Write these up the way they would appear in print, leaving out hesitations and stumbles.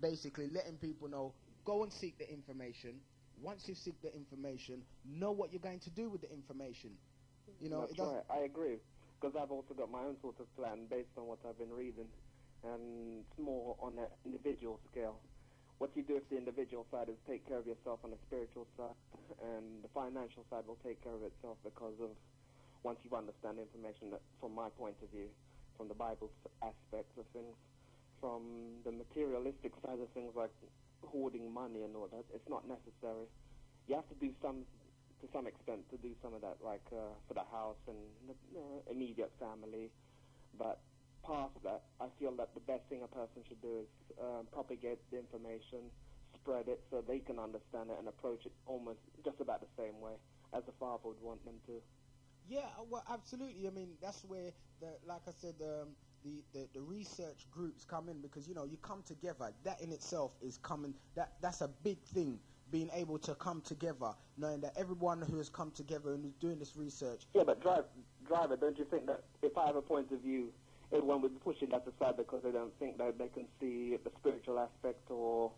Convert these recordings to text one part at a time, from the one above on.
basically letting people know, go and seek the information. Once you seek the information, know what you're going to do with the information. You know, That's right. I agree, because I've also got my own sort of plan based on what I've been reading, and it's more on an individual scale. What you do with the individual side is take care of yourself on the spiritual side, and the financial side will take care of itself because of once you understand the information that, from my point of view, from the Bible's aspects of things, from the materialistic side of things like hoarding money and all that, it's not necessary. You have to do some, to some extent, to do some of that, like for the house and the immediate family. But past that, I feel that the best thing a person should do is propagate the information, spread it so they can understand it and approach it almost just about the same way as the Father would want them to. Yeah, well, absolutely. I mean, that's where, like I said, the research groups come in, because, you know, you come together. That in itself is coming. That's a big thing, being able to come together, knowing that everyone who has come together and is doing this research. Yeah, but driver, don't you think that if I have a point of view, everyone would be pushing that aside because they don't think that they can see the spiritual aspect or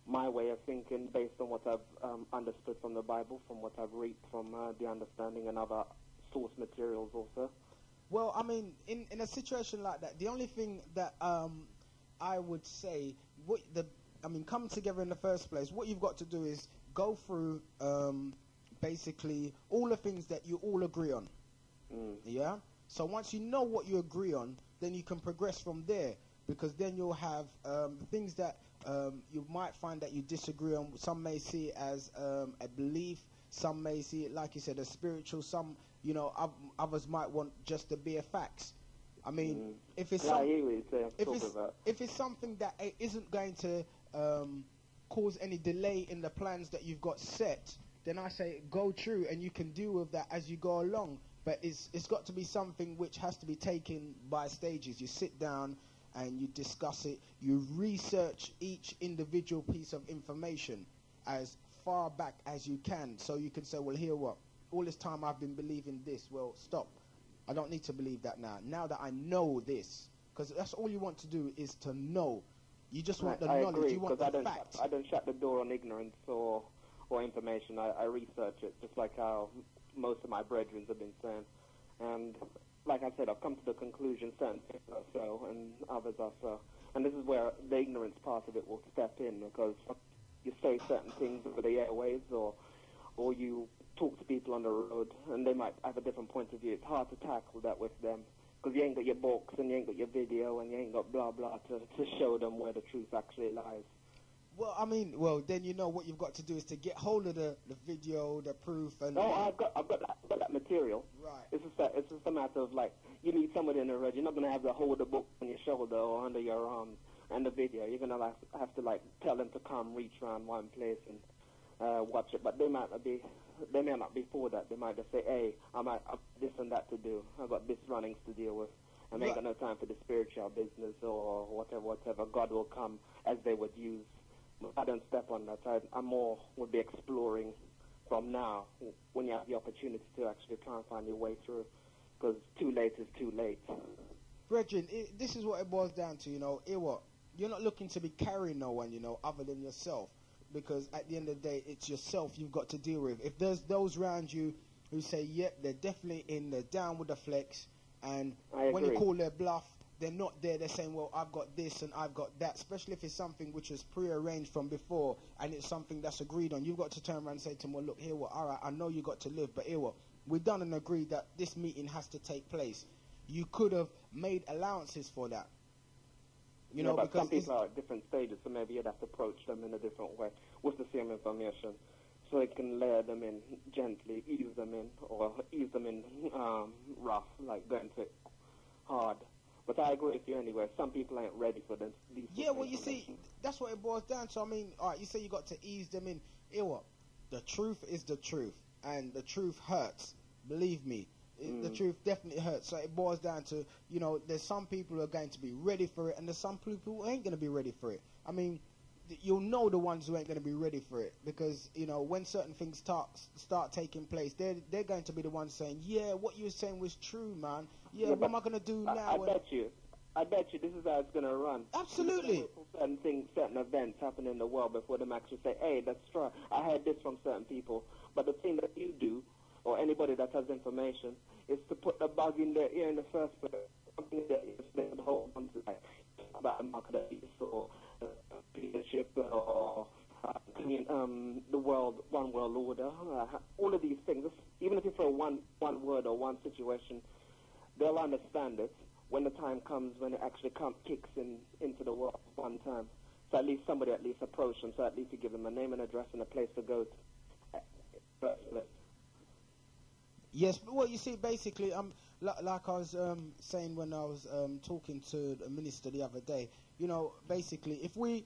my way of thinking based on what I've understood from the Bible, from what I've read from the understanding and other source materials also? Well, I mean, in a situation like that, the only thing that I would say, coming together in the first place, what you've got to do is go through basically all the things that you all agree on. Yeah? So once you know what you agree on, then you can progress from there, because then you'll have things that you might find that you disagree on. Some may see it as a belief. Some may see it, like you said, as spiritual. Some, you know, others might want just the bare facts. I mean, if it's if it's something that isn't going to cause any delay in the plans that you've got set, then I say go through and you can deal with that as you go along. But it's got to be something which has to be taken by stages. You sit down and you discuss it. You research each individual piece of information as far back as you can, so you can say, well, here what? All this time I've been believing this. Well, stop. I don't need to believe that now. Now that I know this, because that's all you want to do is to know. You just want the knowledge. Agree, you want the fact. I don't shut the door on ignorance or information. I research it, just like how most of my brethren have been saying. And like I said, I've come to the conclusion certain things are so and others are so. And this is where the ignorance part of it will step in, because you say certain things over the airwaves, or you talk to people on the road, and they might have a different point of view. It's hard to tackle that with them, because you ain't got your books, and you ain't got your video, and you ain't got blah, blah, to show them where the truth actually lies. Well, I mean, then you know what you've got to do is to get hold of the video, the proof, and... No, I've got that material. Right. It's just a matter of, like, you need somebody in the road. You're not going to have to hold the book on your shoulder or under your arm and the video. You're going to have to, like, tell them to come, reach around one place and watch it. But they may not be for that. They might just say, hey, I've this and that to do. I've got this runnings to deal with. I ain't got no time for the spiritual business or whatever. God will come as they would use. I don't step on that. I more would be exploring from now when you have the opportunity to actually try and find your way through, because too late is too late. Brethren, this is what it boils down to, you know. You're not looking to be carrying no one, you know, other than yourself, because at the end of the day, it's yourself you've got to deal with. If there's those around you who say, yep, they're definitely in, they're down with the flex, and when you call their bluff, they're not there. They're saying, well, I've got this and I've got that, especially if it's something which is pre-arranged from before and it's something that's agreed on. You've got to turn around and say to them, well, look, here what, all right, I know you got to live, but here what, we've done and agreed that this meeting has to take place. You could have made allowances for that. You know, but because some people are at different stages, so maybe you'd have to approach them in a different way with the same information, so it can layer them in gently, ease them in rough, like going to it hard. But I agree with you anyway. Some people ain't ready for this. Yeah, well, you see, that's what it boils down to. I mean, all right, you say you got to ease them in. Here what? The truth is the truth, and the truth hurts. Believe me. The truth definitely hurts. So it boils down to, you know, there's some people who are going to be ready for it, and there's some people who ain't going to be ready for it. I mean, you'll know the ones who ain't going to be ready for it, because, you know, when certain things start taking place, they're going to be the ones saying, yeah, what you were saying was true, man. Yeah, what am I going to do now? I bet you this is how it's going to run. Absolutely. Certain things, certain events happen in the world before them actually say, hey, that's true. I heard this from certain people. But the thing that you do, or anybody that has information, is to put the bug in their ear in the first place. Something that is the whole on to, like, about a market abuse or leadership or the world, one world order. All of these things, even if you throw one word or one situation, they'll understand it when the time comes, when it actually kicks into the world one time. So at least somebody approach them, so at least you give them a name and address and a place to go to. Yes, but what you see, basically, like I was saying when I was talking to the minister the other day, you know, basically, if we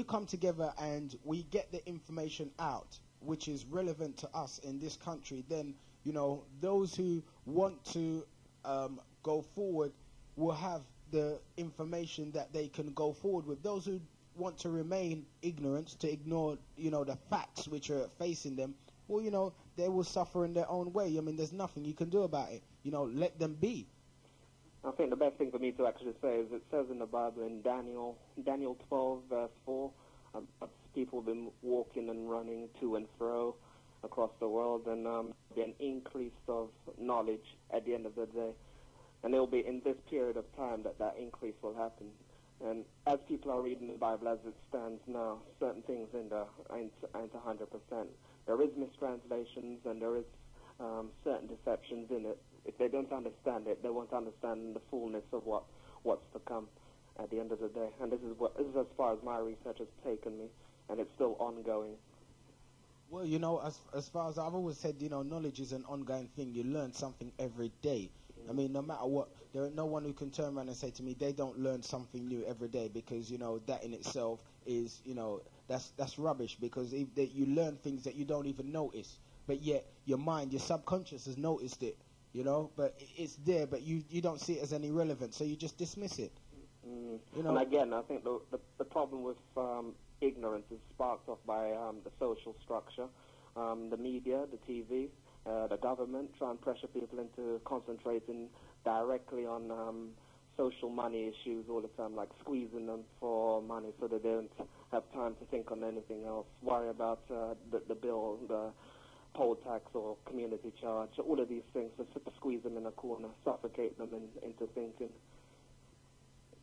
come together and we get the information out, which is relevant to us in this country, then, you know, those who want to go forward will have the information that they can go forward with. Those who want to remain ignorant, to ignore, you know, the facts which are facing them, well, you know, they will suffer in their own way. I mean, there's nothing you can do about it. You know, let them be. I think the best thing for me to actually say is it says in the Bible in Daniel 12, verse 4, people have been walking and running to and fro across the world, and be an increase of knowledge at the end of the day. And it will be in this period of time that increase will happen. And as people are reading the Bible as it stands now, certain things ain't 100%. There is mistranslations and there is certain deceptions in it. If they don't understand it, they won't understand the fullness of what's to come at the end of the day. And this is as far as my research has taken me, and it's still ongoing. Well, you know, as far as I've always said, you know, knowledge is an ongoing thing. You learn something every day. I mean, no matter what, there ain't no one who can turn around and say to me they don't learn something new every day, because, you know, that in itself is, you know, that's rubbish, because you learn things that you don't even notice, but yet your mind, your subconscious has noticed it, you know, but it's there, but you don't see it as any relevant, so you just dismiss it. You know? And again, I think the problem with ignorance is sparked off by the social structure, the media, the TV, the government try and pressure people into concentrating directly on social money issues all the time, like squeezing them for money so that they don't have time to think on anything else, worry about the bill, the poll tax or community charge, all of these things, just to squeeze them in a corner, suffocate them into thinking.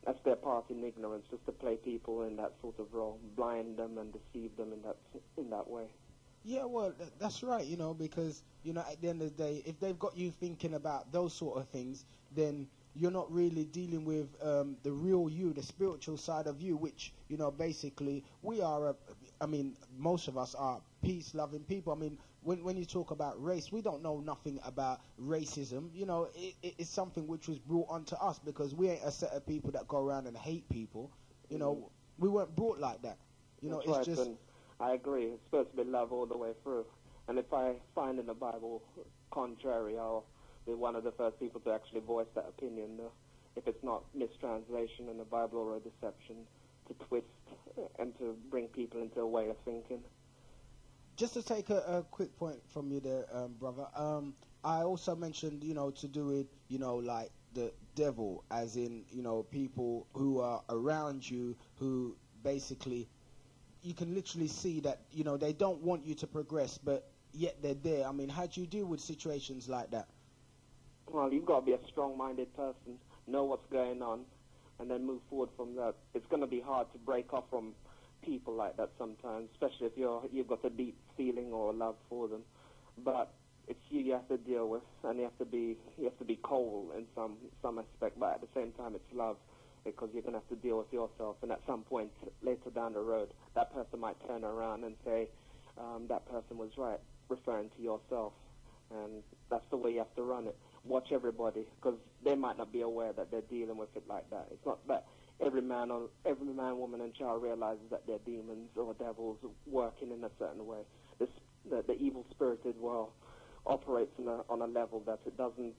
That's their part in ignorance, just to play people in that sort of role, blind them and deceive them in that way. Yeah, well, that's right, you know, because, you know, at the end of the day, if they've got you thinking about those sort of things, then you're not really dealing with the real you, the spiritual side of you, which, you know, basically we are, most of us are peace-loving people. I mean, when you talk about race, we don't know nothing about racism. You know, it's something which was brought onto us, because we ain't a set of people that go around and hate people. You know, we weren't brought like that. You know, That's it's right, just... I agree. It's supposed to be love all the way through. And if I find in the Bible contrary, I'll be one of the first people to actually voice that opinion. If it's not mistranslation in the Bible or a deception, to twist and to bring people into a way of thinking. Just to take a quick point from you there, brother, I also mentioned, you know, to do with, you know, like the devil, as in, you know, people who are around you who basically... you can literally see that, you know, they don't want you to progress, but yet they're there. I mean, how do you deal with situations like that? Well, you've got to be a strong-minded person, know what's going on, and then move forward from that. It's going to be hard to break off from people like that sometimes, especially if you've got a deep feeling or love for them. But it's you have to deal with, and you have to be cold in some aspect, but at the same time it's love, because you're going to have to deal with yourself, and at some point later down the road, that person might turn around and say, that person was right, referring to yourself, and that's the way you have to run it. Watch everybody, because they might not be aware that they're dealing with it like that. It's not that every man, woman, and child realizes that they're demons or devils working in a certain way. The evil-spirited world operates on a level that it doesn't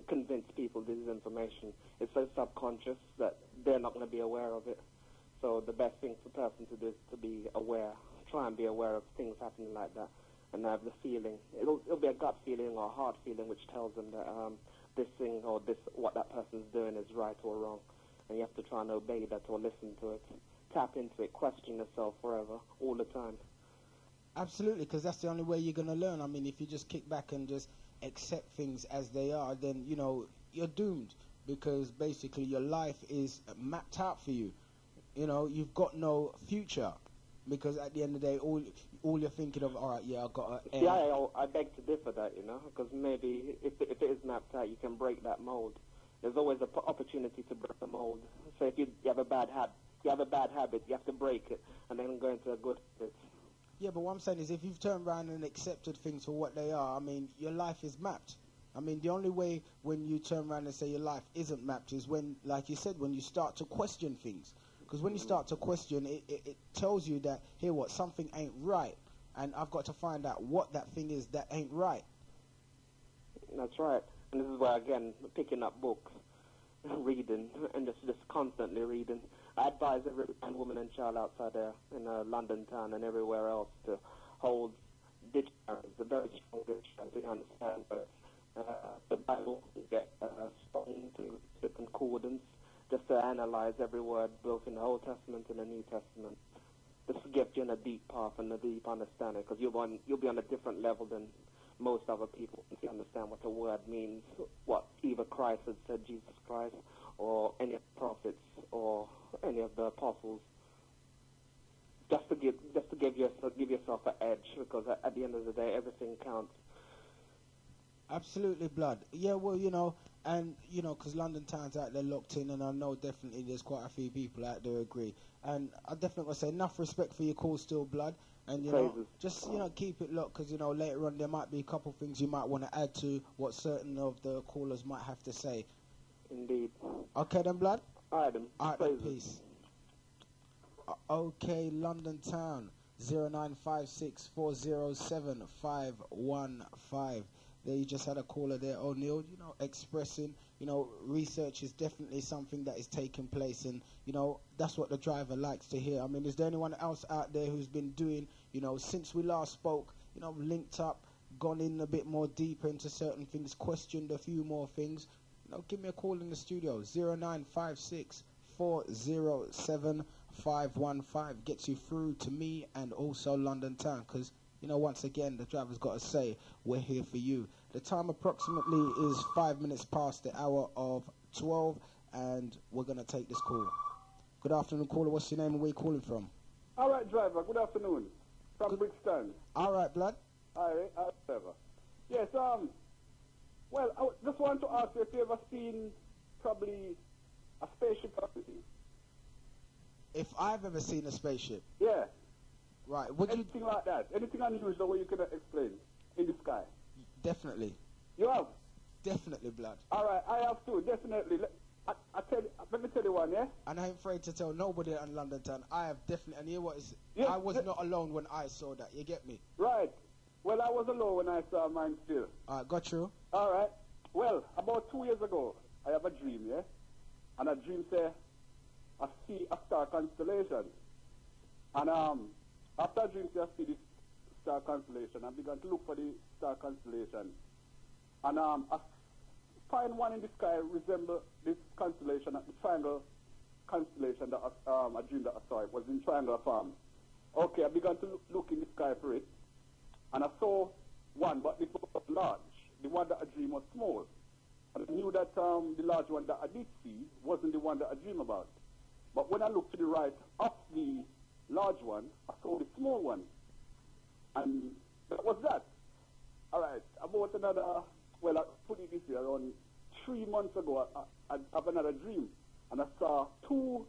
convince people this is information. It's so subconscious that they're not going to be aware of it. So the best thing for a person to do is to be aware, try and be aware of things happening like that, and have the feeling. It'll be a gut feeling or a heart feeling which tells them that this thing or what that person's doing is right or wrong. and you have to try and obey that or listen to it, tap into it, question yourself forever, all the time. Absolutely, because that's the only way you're going to learn. I mean, if you just kick back and just accept things as they are, then, you know, you're doomed, because basically your life is mapped out for you. You know, you've got no future, because at the end of the day, all you're thinking of, all right, yeah, I've got to... Yeah, I beg to differ that, you know, because maybe if it is mapped out, you can break that mold. There's always an opportunity to break the mold. So if you have a bad habit, you have to break it, and then go into a good habit. Yeah, but what I'm saying is, if you've turned around and accepted things for what they are, I mean, your life is mapped. I mean, the only way when you turn around and say your life isn't mapped is when, like you said, when you start to question things. Because when you start to question, it tells you that, here, what, something ain't right. And I've got to find out what that thing is that ain't right. That's right. And this is where, again, picking up books, reading, and just constantly reading. I advise every man, woman, and child outside there in London town and everywhere else to hold dictionaries, the very strong dictionaries, to understand the Bible, to get strong to concordance, just to analyze every word, both in the Old Testament and the New Testament. This will get you in a deep path and a deep understanding, because you'll be on a different level than most other people if you understand what the word means, what either Christ had said, Jesus Christ, or any of the prophets, or any of the apostles, just to give yourself an edge, because at the end of the day, everything counts. Absolutely, blood. Yeah, well, you know, and, you know, because London town's out there locked in, and I know definitely there's quite a few people out there agree. And I definitely want to say enough respect for your call still, blood. And, you know, just, you know, keep it locked, because, you know, later on there might be a couple of things you might want to add to what certain of the callers might have to say. Indeed. Okay then, blood? All right then. All right then, peace. Okay, London town, 0956407515. There you just had a caller there, O'Neill, you know, expressing, you know, research is definitely something that is taking place, and, you know, that's what the driver likes to hear. I mean, is there anyone else out there who's been doing, you know, since we last spoke, you know, linked up, gone in a bit more deeper into certain things, questioned a few more things? You know, give me a call in the studio, 0956407515, gets you through to me and also London town, because, you know, once again, the driver's got to say, we're here for you. The time approximately is 5 minutes past the hour of 12, and we're going to take this call. Good afternoon, caller. What's your name and where you calling from? All right, driver. Good afternoon. From Brixton. All right, blood. All right, driver. Yes, well, I just want to ask you if you ever seen probably a spaceship or something. If I've ever seen a spaceship? Yeah. Right. Anything like that? Anything unusual where you can explain in the sky? Definitely. You have? Definitely, blood. All right, I have too. Definitely. Let me tell you one, yeah? And I ain't afraid to tell nobody in London town. I have definitely, and you know what is, yes, I was not alone when I saw that. You get me? Right. Well, I was alone when I saw mine still. All right, got you. All right. Well, about 2 years ago, I have a dream, yeah? And a dream say, I see a star constellation. And after I dream say I see this star constellation, I began to look for the star constellation. And I find one in the sky resemble this constellation, the triangle constellation that I dreamed that I saw. It was in triangular form. Okay, I began to look in the sky for it. And I saw one, but it was large. The one that I dreamed was small. And I knew that the large one that I did see wasn't the one that I dreamed about. But when I looked to the right of the large one, I saw the small one. And that was that. All right, about another, well, I put it this way, around 3 months ago, I have another dream. And I saw two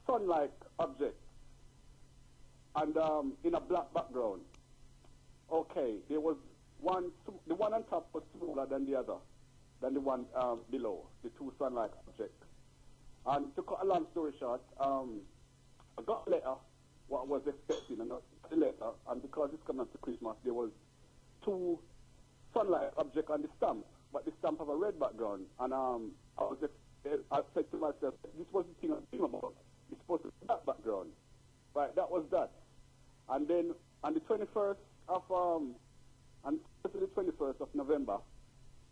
sun-like objects. And in a black background. Okay, there was one, the one on top was smaller than the other, than the one below, the two sun-like objects. And to cut a long story short, I got a letter, what I was expecting, and I got the letter, and because it's coming up to Christmas, there was two sun-like objects on the stamp, but the stamp have a red background. And I said to myself, this was the thing I'm thinking about. It's supposed to be that background. Right, that was that. And then on the 21st of on the 21st of November,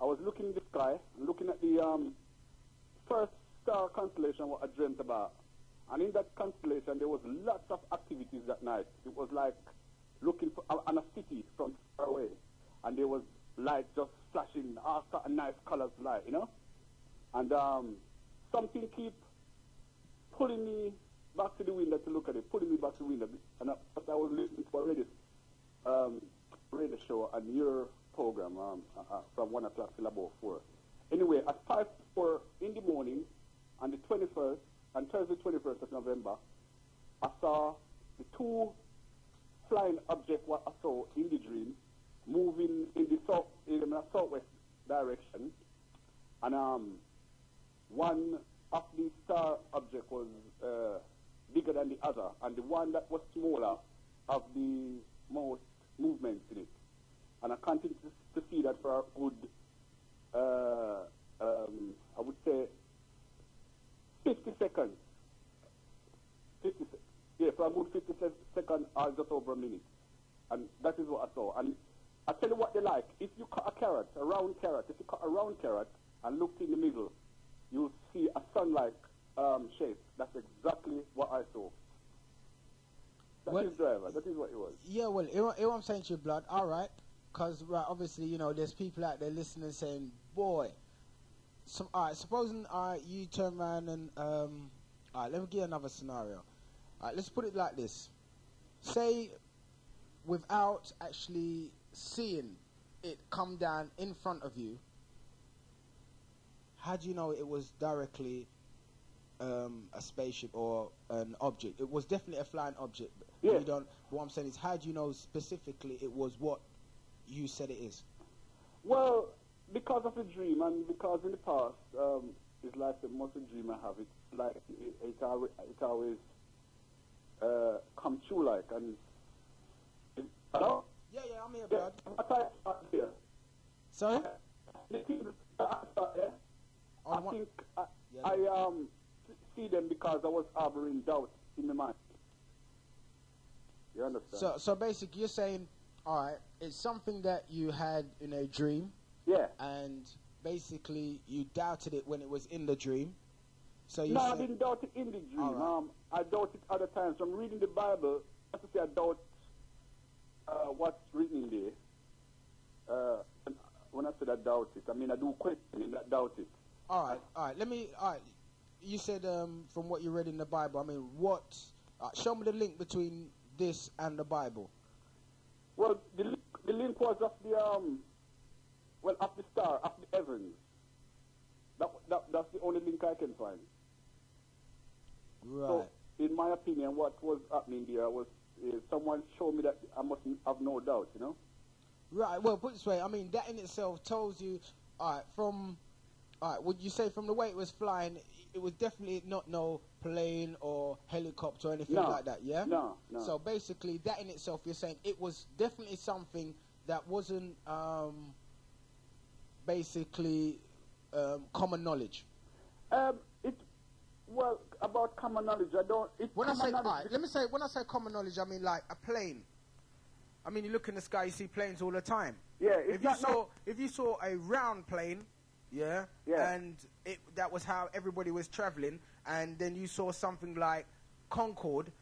I was looking in the sky and looking at the first star constellation what I dreamt about. And in that constellation, there was lots of activities that night. It was like looking for on a city from far away. And there was light just flashing, all sort of nice colors light, you know? And something keep pulling me back to the window to look at it, pulling me back to the window. And as I was listening to a radio show and your program from 1 o'clock till about 4. Anyway, at 5:04 in the morning, on the 21st, on Thursday 21st of November, I saw the two flying objects what I saw in the dream moving in the southwest direction, and one of the star object was bigger than the other, and the one that was smaller of the most movement in it. And I continued to see that for a good, I would say, 50 seconds. For a good 50 seconds or just over a minute. And that is what I saw. And I tell you what they like. If you cut a carrot, a round carrot, if you cut a round carrot and look in the middle, you'll see a sun-like shape. That's exactly what I saw. That is driver. That is what it was. Yeah, well, you know what I'm saying to you, Blood. All right. Because, right, obviously, you know, there's people out there listening saying, boy, all right, supposing you turn around and, all right, let me give you another scenario. All right, let's put it like this. Say, without actually seeing it come down in front of you, how do you know it was directly a spaceship or an object? It was definitely a flying object. Yeah. You don't. What I'm saying is, how do you know specifically it was what you said it is? Well, because of the dream, and because in the past, it's like the most dream I have. It's like it always come true, like, and hello. Yeah, I'm here, Blood. Here. Sorry. The things that I saw there, I think I see them because I was harboring doubt in my mind. You understand? So basically, you're saying, all right, it's something that you had in a dream. Yeah. And basically, you doubted it when it was in the dream. So you No, said, I didn't doubt it in the dream. Right. I doubt it other times. I'm reading the Bible. I have to say I doubt what's written in there. And when I said I doubt it, I mean I do question it, not doubt it. All right. You said from what you read in the Bible. I mean, what? Show me the link between this and the Bible. Well, the link was of the of the star, of the heavens. That's the only link I can find. Right. So, in my opinion, what was happening there was someone showed me that I must have no doubt, you know. Right. Well, put it this way. I mean, that in itself tells you. All right. Would you say from the way it was flying, it was definitely not no plane or helicopter or anything like that? Yeah. No. So basically, that in itself, you're saying it was definitely something that wasn't basically common knowledge. Well, about common knowledge, I don't. When I say common knowledge, I mean like a plane. I mean, you look in the sky, you see planes all the time. Yeah. If you saw a round plane, and that was how everybody was traveling, and then you saw something like Concorde,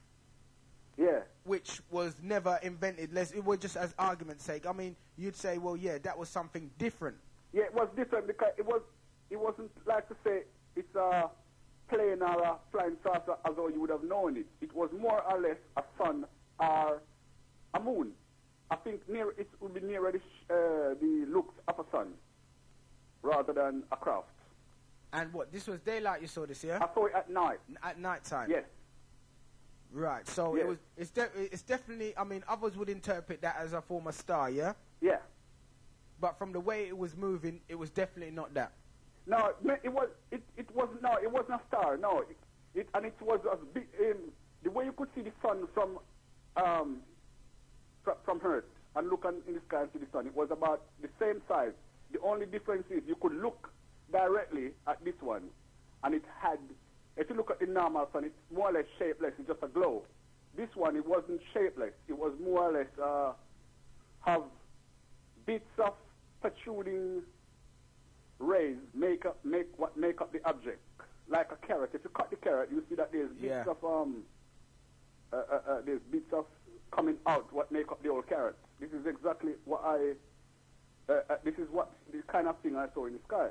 which was never invented. It was just as argument's sake. I mean, you'd say, well, yeah, that was something different. Yeah, it was different because it wasn't like to say it's a plane or a flying saucer as though you would have known it. It was more or less a sun or a moon. I think it would be nearer the looks of a sun rather than a craft. And what? This was daylight. You saw this, yeah? I saw it at night. At night time. Yes. Right. So yes. It's definitely. I mean, others would interpret that as a form of star, yeah. Yeah. But from the way it was moving, it was definitely not that. No, it wasn't a star. No, it was a big. The way you could see the sun from Earth and look in the sky and see the sun, it was about the same size. The only difference is you could look directly at this one, and it had. If you look at the normal sun, it's more or less shapeless. It's just a glow. This one, it wasn't shapeless. It was more or less have bits of protruding rays make up the object. like a carrot. If you cut the carrot, you see that there's bits of there's bits of coming out what make up the whole carrot. This is exactly what this is what the kind of thing I saw in the sky.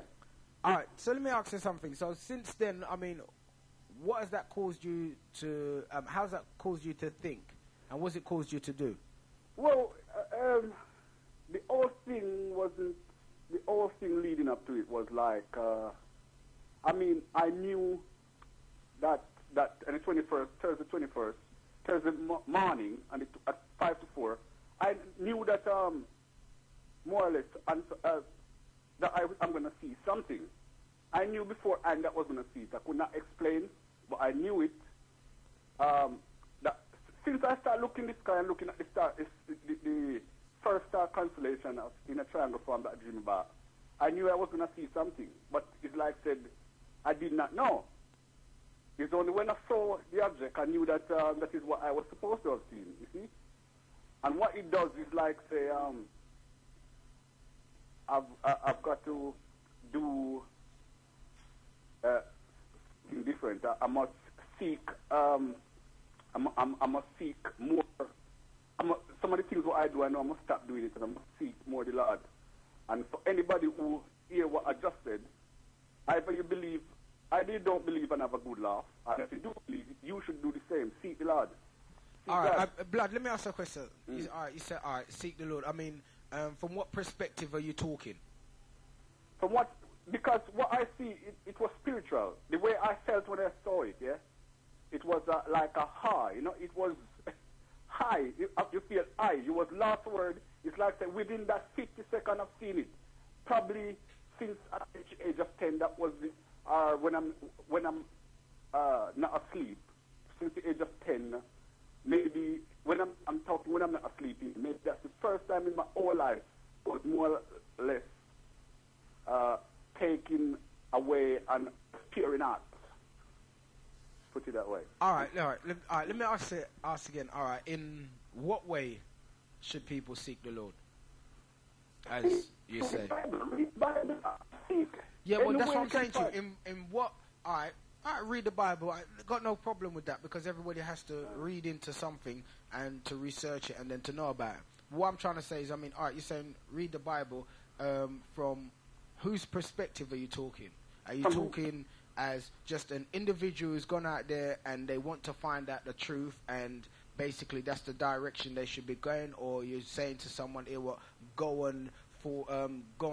All right, so let me ask you something. So since then, I mean, what has that caused you to? How's that caused you to think, and what's it caused you to do? Well, the whole thing wasn't. The whole thing leading up to it was like, I mean, I knew that on the 21st, Thursday morning, and at 5 to 4, I knew that more or less that I'm going to see something. I knew beforehand that I was going to see it. I could not explain, but I knew it. That since I started looking at the sky and looking at the star, the first star constellation in a triangle form that I dreamed about, I knew I was going to see something. But it's like I said, I did not know. It's only when I saw the object I knew that that is what I was supposed to have seen, you see? And what it does is like, say, I've got to do something different. I must seek, I must seek more. Some of the things what I do, I know I must stop doing it, and I must seek more the Lord. And for anybody who hear what I just said, either you believe, either you don't believe and have a good laugh, and if you do believe, you should do the same. Seek the Lord. All right, Blood, let me ask you a question. All right, you said, all right, seek the Lord. I mean, from what perspective are you talking? From what, because what I see, it was spiritual. The way I felt when I saw it, yeah, it was like a high, you know, it was high. You feel high. You was last word. It's like say, within that 50 seconds of seeing it, probably since at the age of 10, that was the, when I'm not asleep, since the age of 10, maybe when I'm talking when I'm not asleep, maybe that's the first time in my whole life was more or less taken away and peering out. Put it that way. All right. Let me ask again. All right. In what way should people seek the Lord? As you say. Yeah, well, that's what I'm saying to you. In what? All right. I read the Bible. I got no problem with that because everybody has to read into something and to research it and then to know about it. What I'm trying to say is, I mean, all right, you're saying read the Bible. From whose perspective are you talking? Are you talking as just an individual who's gone out there and they want to find out the truth and basically that's the direction they should be going, or you're saying to someone, "Here, what? Go and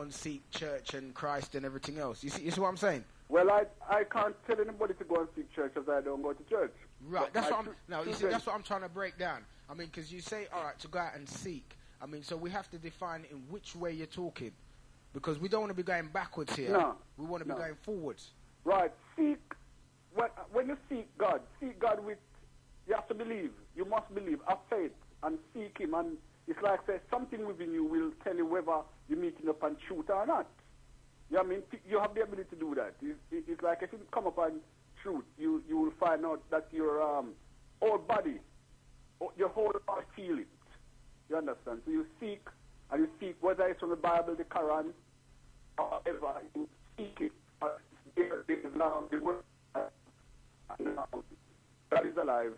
seek church and Christ and everything else." You see what I'm saying? Well, I can't tell anybody to go and seek church as I don't go to church. Right. That's what that's what I'm trying to break down. I mean, because you say, all right, to go out and seek. I mean, so we have to define in which way you're talking, because we don't want to be going backwards here. No. We want to be going forwards. Right. Seek. When you seek God with, you have to believe. You must believe. Have faith and seek Him. And it's like say something within you will tell you whether you're meeting up on truth or not. You know what I mean? You have the ability to do that. It's like if you come upon truth, you will find out that your whole body, your whole heart feel it. You understand? So you seek, and you seek, whether it's from the Bible, the Quran, or whatever, you seek it. There is now the word, God is alive,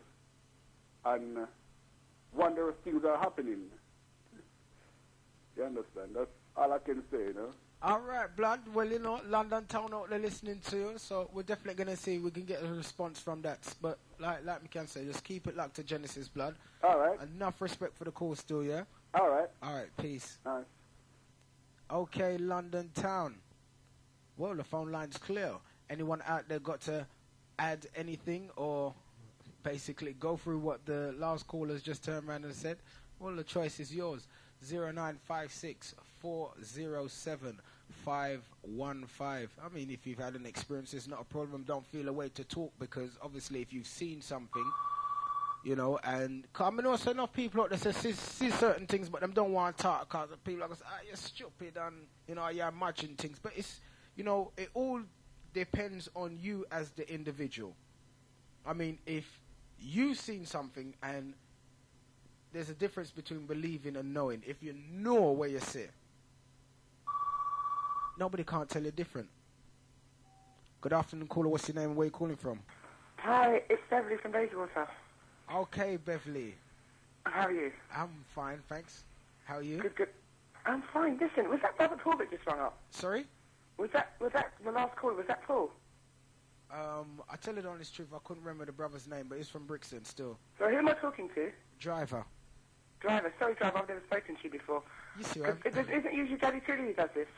and wondrous things are happening. You understand? That's all I can say, you know? All right, Blood. Well, you know, London town out there listening to you, so we're definitely going to see if we can get a response from that. But like we can say, just keep it locked to Genesis, Blood. All right. Enough respect for the call still, yeah? All right. All right, peace. All right. Okay, London town. Well, the phone line's clear. Anyone out there got to add anything or basically go through what the last callers just turned around and said? Well, the choice is yours. 0956 407 515. I mean, if you've had an experience, it's not a problem. Don't feel a way to talk, because obviously if you've seen something, you know, and I mean, also enough people out there see certain things, but them don't want to talk because people are going to say, you're stupid and, you know, you're imagining things. But it's, you know, it all depends on you as the individual. I mean, if you've seen something, and there's a difference between believing and knowing. If you know where you sit, nobody can't tell you different. Good afternoon, caller. What's your name and where you calling from? Hi, it's Beverly from Bayswater. Okay, Beverly. How are you? I'm fine, thanks. How are you? Good. I'm fine. Listen, was that Brother Paul that just rung up? Sorry? Was that the last call? Was that Paul? I tell you the honest truth, I couldn't remember the brother's name, but he's from Brixton still. So who am I talking to? Driver. Sorry, Driver, I've never spoken to you before. Yes, you have. Isn't usually Daddy Trudy who does this?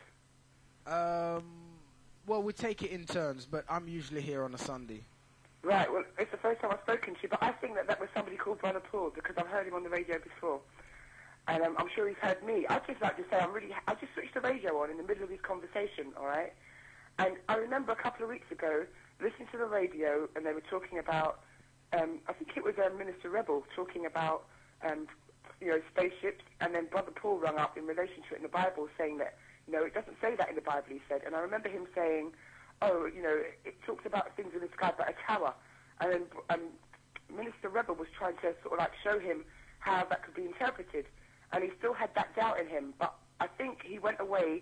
Well, we take it in turns, but I'm usually here on a Sunday. Right, well, it's the first time I've spoken to you, but I think that was somebody called Brother Paul, because I've heard him on the radio before. And I'm sure he's heard me. I'd just like to say I just switched the radio on in the middle of this conversation, all right? And I remember a couple of weeks ago, listening to the radio, and they were talking about, I think it was Minister Rebel talking about, spaceships, and then Brother Paul rung up in relation to it in the Bible, saying that, it doesn't say that in the Bible, he said. And I remember him saying, it talks about things in the sky, but a tower. And then Minister Rebel was trying to sort of like show him how that could be interpreted. And he still had that doubt in him. But I think he went away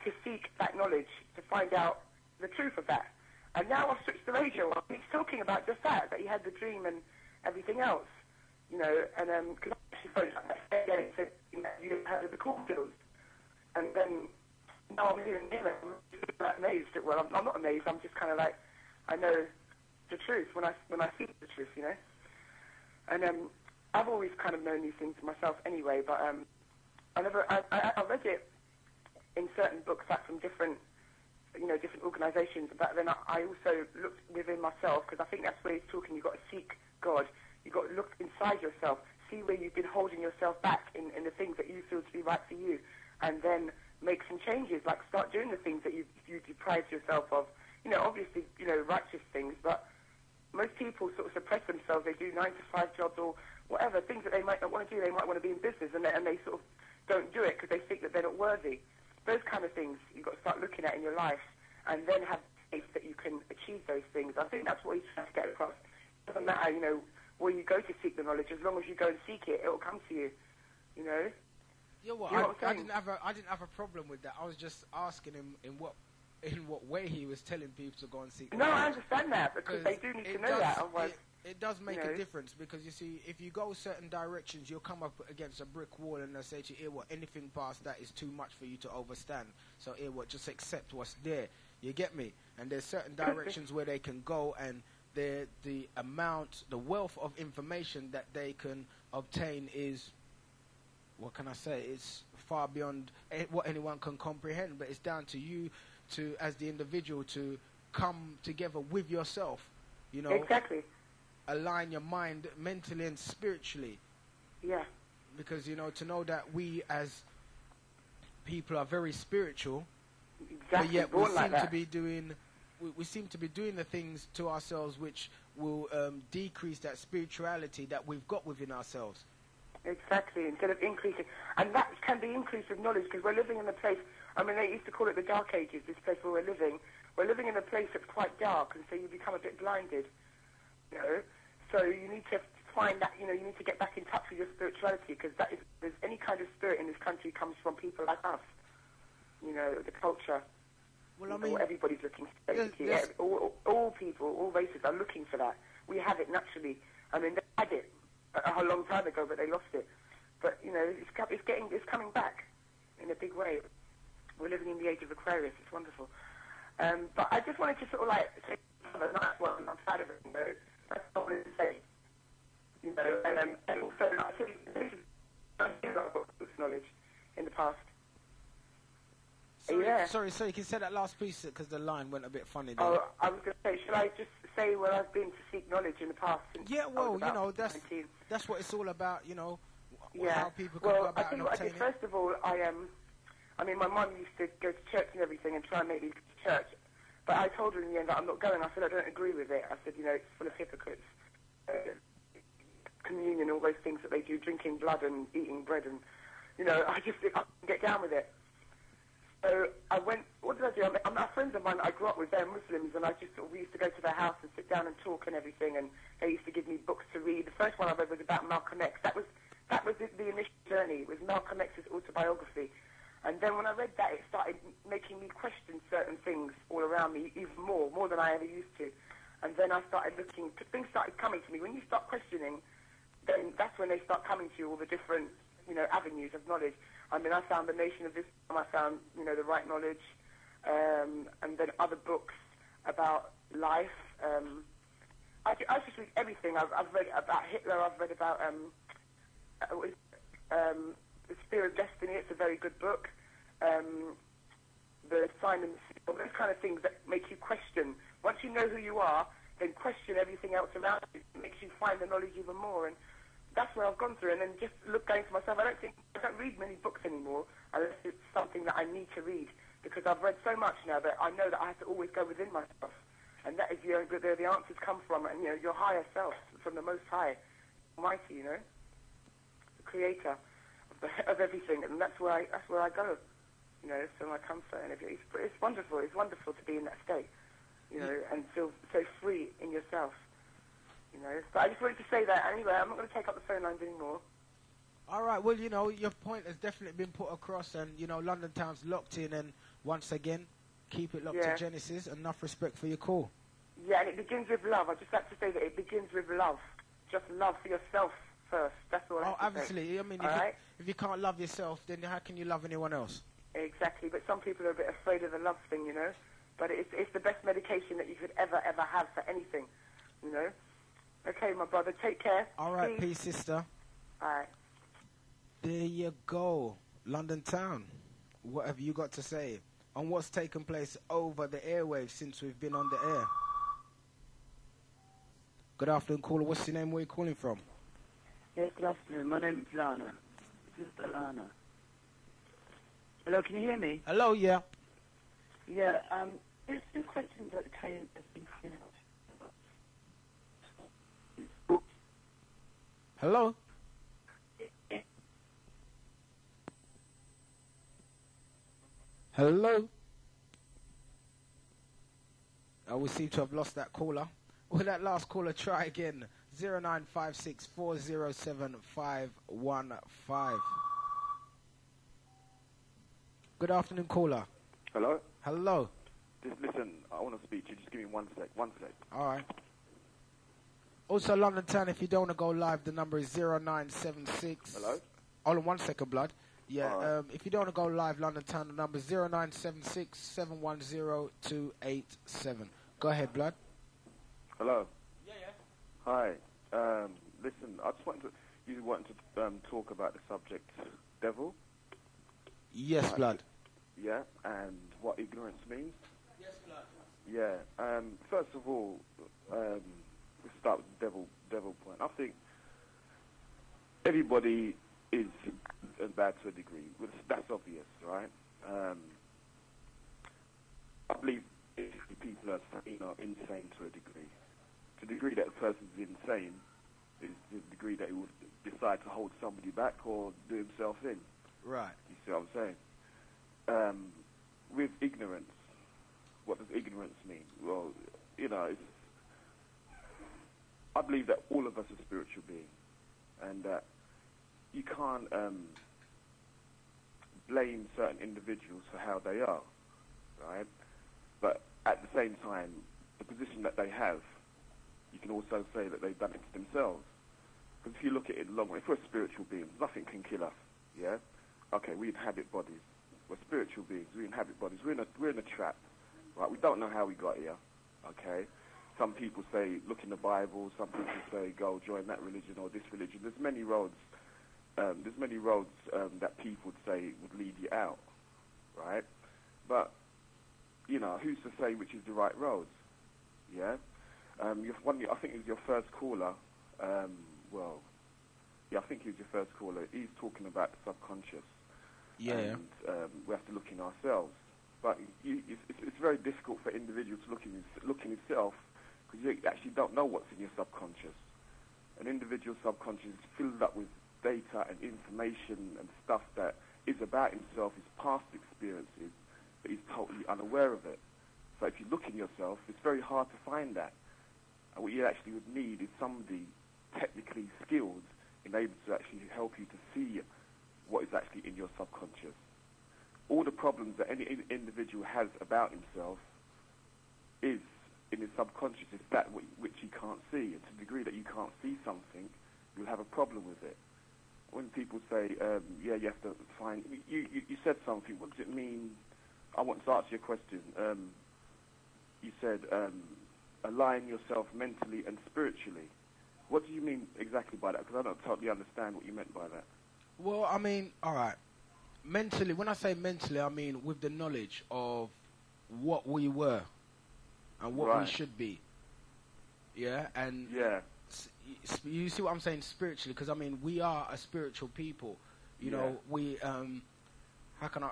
to seek that knowledge, to find out the truth of that. And now I've switched the radio on. He's talking about just that he had the dream and everything else. And because I actually phoned up that day and said, you had the cornfields. And then now I'm hearing him, and I'm amazed. Well, I'm not amazed. I'm just kind of like, I know the truth when I see the truth, And I've always kind of known these things myself anyway, but I read it in certain books, like from different organisations. But then I also looked within myself, because I think that's where he's talking. You've got to seek God. You've got to look inside yourself, see where you've been holding yourself back in the things that you feel to be right for you, and then make some changes, like start doing the things that you deprived yourself of. Obviously, righteous things, but most people sort of suppress themselves. They do 9-to-5 jobs or whatever, things that they might not want to do. They might want to be in business, and they sort of don't do it because they think that they're not worthy. Those kind of things you've got to start looking at in your life, and then have faith that you can achieve those things. I think that's what he's trying to get across. It doesn't matter, where you go to seek the knowledge. As long as you go and seek it, it'll come to you. Yeah, well, I didn't have a problem with that. I was just asking him in what way he was telling people to go and seek. No, I understand that, because they do need to know that. Otherwise, it does make a difference, because you see, if you go certain directions, you'll come up against a brick wall, and they'll say to you, anything past that is too much for you to overstand. So just accept what's there. You get me? And there's certain directions where they can go, and the wealth of information that they can obtain is, what can I say, it's far beyond what anyone can comprehend. But it's down to you, as the individual, to come together with yourself, Exactly. Align your mind mentally and spiritually. Yeah. Because, to know that we as people are very spiritual, exactly. but yet we seem to be doing the things to ourselves which will decrease that spirituality that we've got within ourselves. Exactly, instead of increasing. And that can be increased with knowledge, because we're living in a place, they used to call it the Dark Ages, this place where we're living. We're living in a place that's quite dark, and so you become a bit blinded, So you need to find that, you need to get back in touch with your spirituality, because there's any kind of spirit in this country comes from people like us, the culture. Well, everybody's looking for it. All people, all races are looking for that. We have it naturally. They had it a long time ago, but they lost it. But it's coming back in a big way. We're living in the age of Aquarius. It's wonderful. But I just wanted to sort of say a nice one. I'm proud of it. That's what I wanted to say. And also I think I've got this knowledge in the past. Sorry, you can say that last piece because the line went a bit funny there. Oh, I was going to say, should I just say where I've been to seek knowledge in the past? Yeah, well, that's what it's all about, how people can go about and obtain it. First of all, my mum used to go to church and everything and try and make me go to church, but I told her in the end that I'm not going. I said I don't agree with it. I said, it's full of hypocrites. Communion, all those things that they do, drinking blood and eating bread, and, I couldn't get down with it. So I went, what did I do? My friends of mine, I grew up with, they're Muslims, and we used to go to their house and sit down and talk and everything, and they used to give me books to read. The first one I read was about Malcolm X. That was the initial journey, was Malcolm X's autobiography. And then when I read that, it started making me question certain things all around me even more I ever used to. And then I started looking, things started coming to me. When you start questioning, then that's when they start coming to you, all the different, avenues of knowledge. I mean, I found The Nation of Islam, I found, the right knowledge, and then other books about life. I just read everything. I've read about Hitler, I've read about The Spear of Destiny, it's a very good book. The Sign and Seal, those kind of things that make you question. Once you know who you are, then question everything else around you. It makes you find the knowledge even more. And that's where I've gone through. And then just going to myself, I don't read many books anymore unless it's something that I need to read, because I've read so much now that I know that I have to always go within myself. And that is where the answers come from, and your higher self, from the Most High, Almighty, the Creator of everything, and that's where I go, for my comfort. And it's wonderful. It's wonderful to be in that state, and feel so free in yourself, But I just wanted to say that anyway. I'm not going to take up the phone lines anymore. All right. Well, your point has definitely been put across, and London Town's locked in, and once again, keep it locked to Genesis. Enough respect for your call. Yeah, and it begins with love. I just like to say that it begins with love. Just love for yourself first. That's all I have to absolutely. say. I mean, if you can't love yourself, then how can you love anyone else? Exactly. But some people are a bit afraid of the love thing, But it's the best medication that you could ever have for anything, Okay, my brother. Take care. All right. Peace, sister. All right. There you go. London Town. What have you got to say on what's taken place over the airwaves since we've been on the air? Good afternoon, caller. What's your name? Where are you calling from? Yes, good afternoon. My name is Lana. Sister Lana. Hello, can you hear me? Hello, yeah. Yeah, there's two questions that kind of been coming up. Hello? Hello? We seem to have lost that caller. Will that last caller try again? 0956407515. Good afternoon, caller. Hello? Hello. Just listen, I want to speak to you. Just give me one sec. All right. Also, London Town, if you don't want to go live, the number is 0976. Hello? Hold on 1 second, blood. Yeah, right. If you don't want to go live, London Town, the number is 0976-710-287. Go ahead, blood. Hello? Yeah. Hi. Listen, I just wanted to talk about the subject devil. Yes, blood. Yeah, and what ignorance means. Yes, blood. Yeah. First of all, let's start with the devil point. I think everybody is bad to a degree. That's obvious, right? I believe people are insane to a degree. To the degree that a person is insane is the degree that he would decide to hold somebody back or do himself in. Right. You see what I'm saying? With ignorance, what does ignorance mean? Well, I believe that all of us are spiritual beings, and that you can't blame certain individuals for how they are, right? But at the same time, the position that they have, you can also say that they've done it to themselves. Because if you look at it in the long run, if we're spiritual beings, nothing can kill us, yeah? Okay, we inhabit bodies. We're spiritual beings. We inhabit bodies. We're in a trap, right? We don't know how we got here, okay? Some people say, look in the Bible. Some people say, go join that religion or this religion. There's many roads. That people would say would lead you out, right? But who's to say which is the right road? Yeah. I think it was your first caller. I think he was your first caller. He's talking about the subconscious. Yeah. And we have to look in ourselves. But it's very difficult for individuals to look in himself, because you actually don't know what's in your subconscious. An individual's subconscious is filled up with data and information and stuff that is about himself, his past experiences, but he's totally unaware of it. So if you look in yourself, it's very hard to find that. And what you actually would need is somebody technically skilled and able to actually help you to see what is actually in your subconscious. All the problems that any individual has about himself is in his subconscious is that which he can't see. And to the degree that you can't see something, you'll have a problem with it. When people say, you have to find... You said something. What does it mean? I want to answer your question. You said align yourself mentally and spiritually. What do you mean exactly by that? Because I don't totally understand what you meant by that. Well, I mean, all right. Mentally, when I say mentally, I mean with the knowledge of what we were and what we should be. Yeah? And you see what I'm saying spiritually? Because, I mean, we are a spiritual people. You know, we... how can I...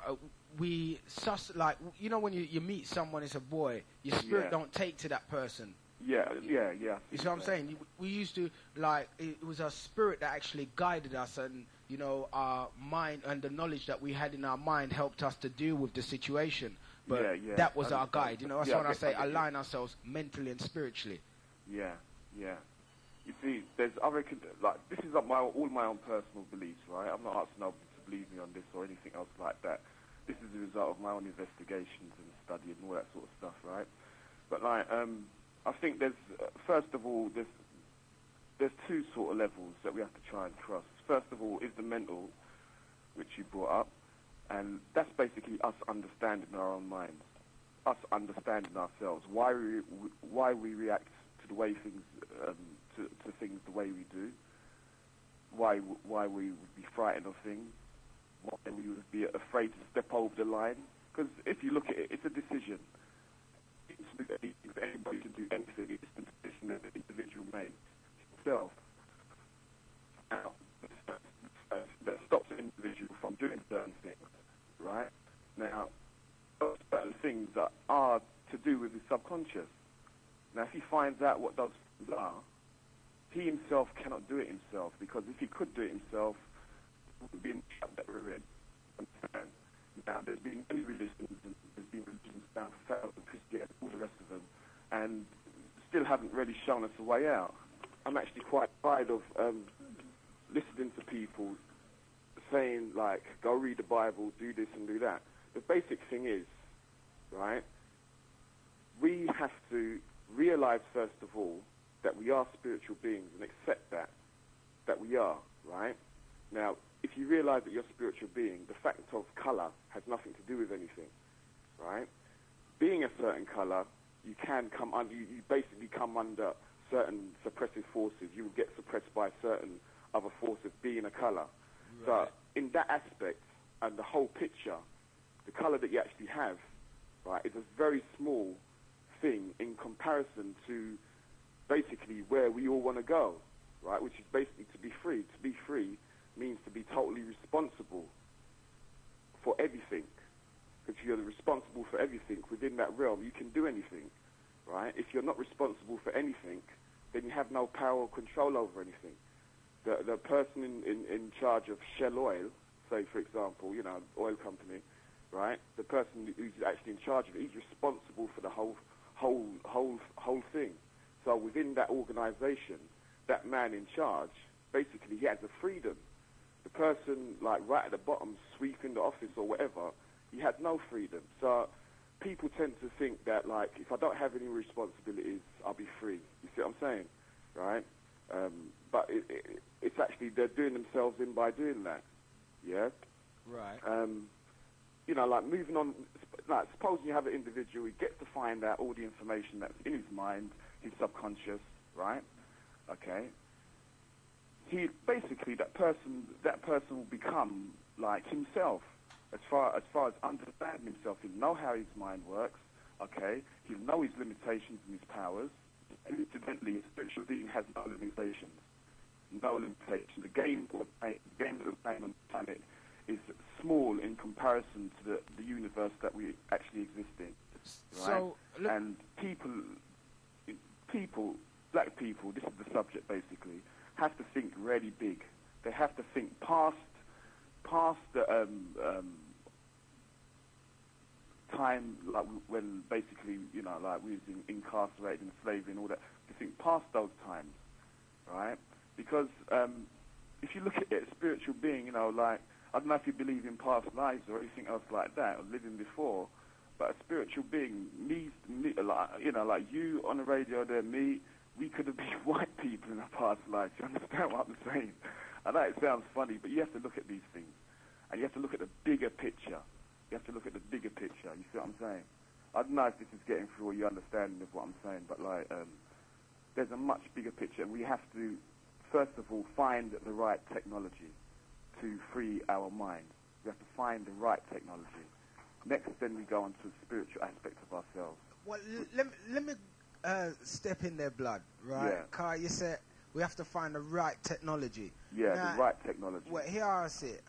we sus... Like, you know when you meet someone, it's a boy, your spirit don't take to that person. Yeah. You see what I'm saying? We used to, like, it was our spirit that actually guided us, and, you know, our mind and the knowledge that we had in our mind helped us to deal with the situation. But that was our guide, you know. That's when I say align ourselves mentally and spiritually. Yeah. You see, I reckon, like, this is all my own personal beliefs, right? I'm not asking nobody to believe me on this or anything else like that. This is the result of my own investigations and study and all that sort of stuff, right? But, like, I think first of all, there's two sort of levels that we have to try and cross. First of all is the mental, which you brought up, and that's basically us understanding our own minds, us understanding ourselves, why we react to the way things, to things the way we do, why we would be frightened of things, why we would be afraid to step over the line. Because if you look at it, it's a decision. If anybody can do anything, it's the decision that the individual makes himself. Now, that stops the individual from doing certain things, right? Now, certain things that are to do with his subconscious. Now, if he finds out what those things are, he himself cannot do it himself, because if he could do it himself, he would be in the trap that we're in. Now, there's been many religions, and there's been religions now for thousands, Christianity, all the rest of them, and still haven't really shown us a way out. I'm actually quite tired of listening to people saying, like, go read the Bible, do this and do that. The basic thing is, right, we have to realize, first of all, that we are spiritual beings and accept that we are, right? Now, if you realize that you're a spiritual being, the fact of color has nothing to do with anything, right? Being a certain color, you can come under, you basically come under certain suppressive forces. You will get suppressed by certain other forces being a color. Right. So in that aspect and the whole picture, the color that you actually have, right, is a very small thing in comparison to basically where we all want to go, right, which is basically to be free. To be free means to be totally responsible for everything. If you're responsible for everything within that realm, you can do anything, right? If you're not responsible for anything, then you have no power or control over anything. The person in charge of Shell Oil, say, for example, you know, oil company, right? The person who's actually in charge of it, he's responsible for the whole thing. So within that organization, that man in charge, basically he has the freedom. The person, like, right at the bottom, sweeping the office or whatever, he had no freedom. So people tend to think that, like, if I don't have any responsibilities, I'll be free. You see what I'm saying? Right? But it's actually, they're doing themselves in by doing that. Yeah? Right. You know, like, moving on, like, supposing you have an individual, he gets to find out all the information that's in his mind, his subconscious, right? Okay? He basically, that person will become like himself as far as understanding himself. He'll know how his mind works, okay? He'll know his limitations and his powers. And incidentally, a spiritual being has no limitations. No limitations. The game that we're playing on the planet is small in comparison to the universe that we actually exist in. Right? So, and people, black people, this is the subject basically, have to think really big. They have to think past the time, like, when basically, you know, like, we was incarcerated and slavery and all that, to think past those times, right? Because if you look at it, a spiritual being, you know, like, I don't know if you believe in past lives or anything else like that, or living before, But a spiritual being needs, like, you know, like you on the radio there, me, we could have been white people in our past lives. You understand what I'm saying? I know it sounds funny, but you have to look at these things. And you have to look at the bigger picture. You have to look at the bigger picture. You see what I'm saying? I don't know if this is getting through all your understanding of what I'm saying, but like, there's a much bigger picture, and we have to, first of all, find the right technology to free our minds. We have to find the right technology. Next, then we go on to the spiritual aspect of ourselves. Well, let me step in there, blood, right? Yeah. Kai, you said we have to find the right technology. Yeah, now, the right technology. Well, here I see it.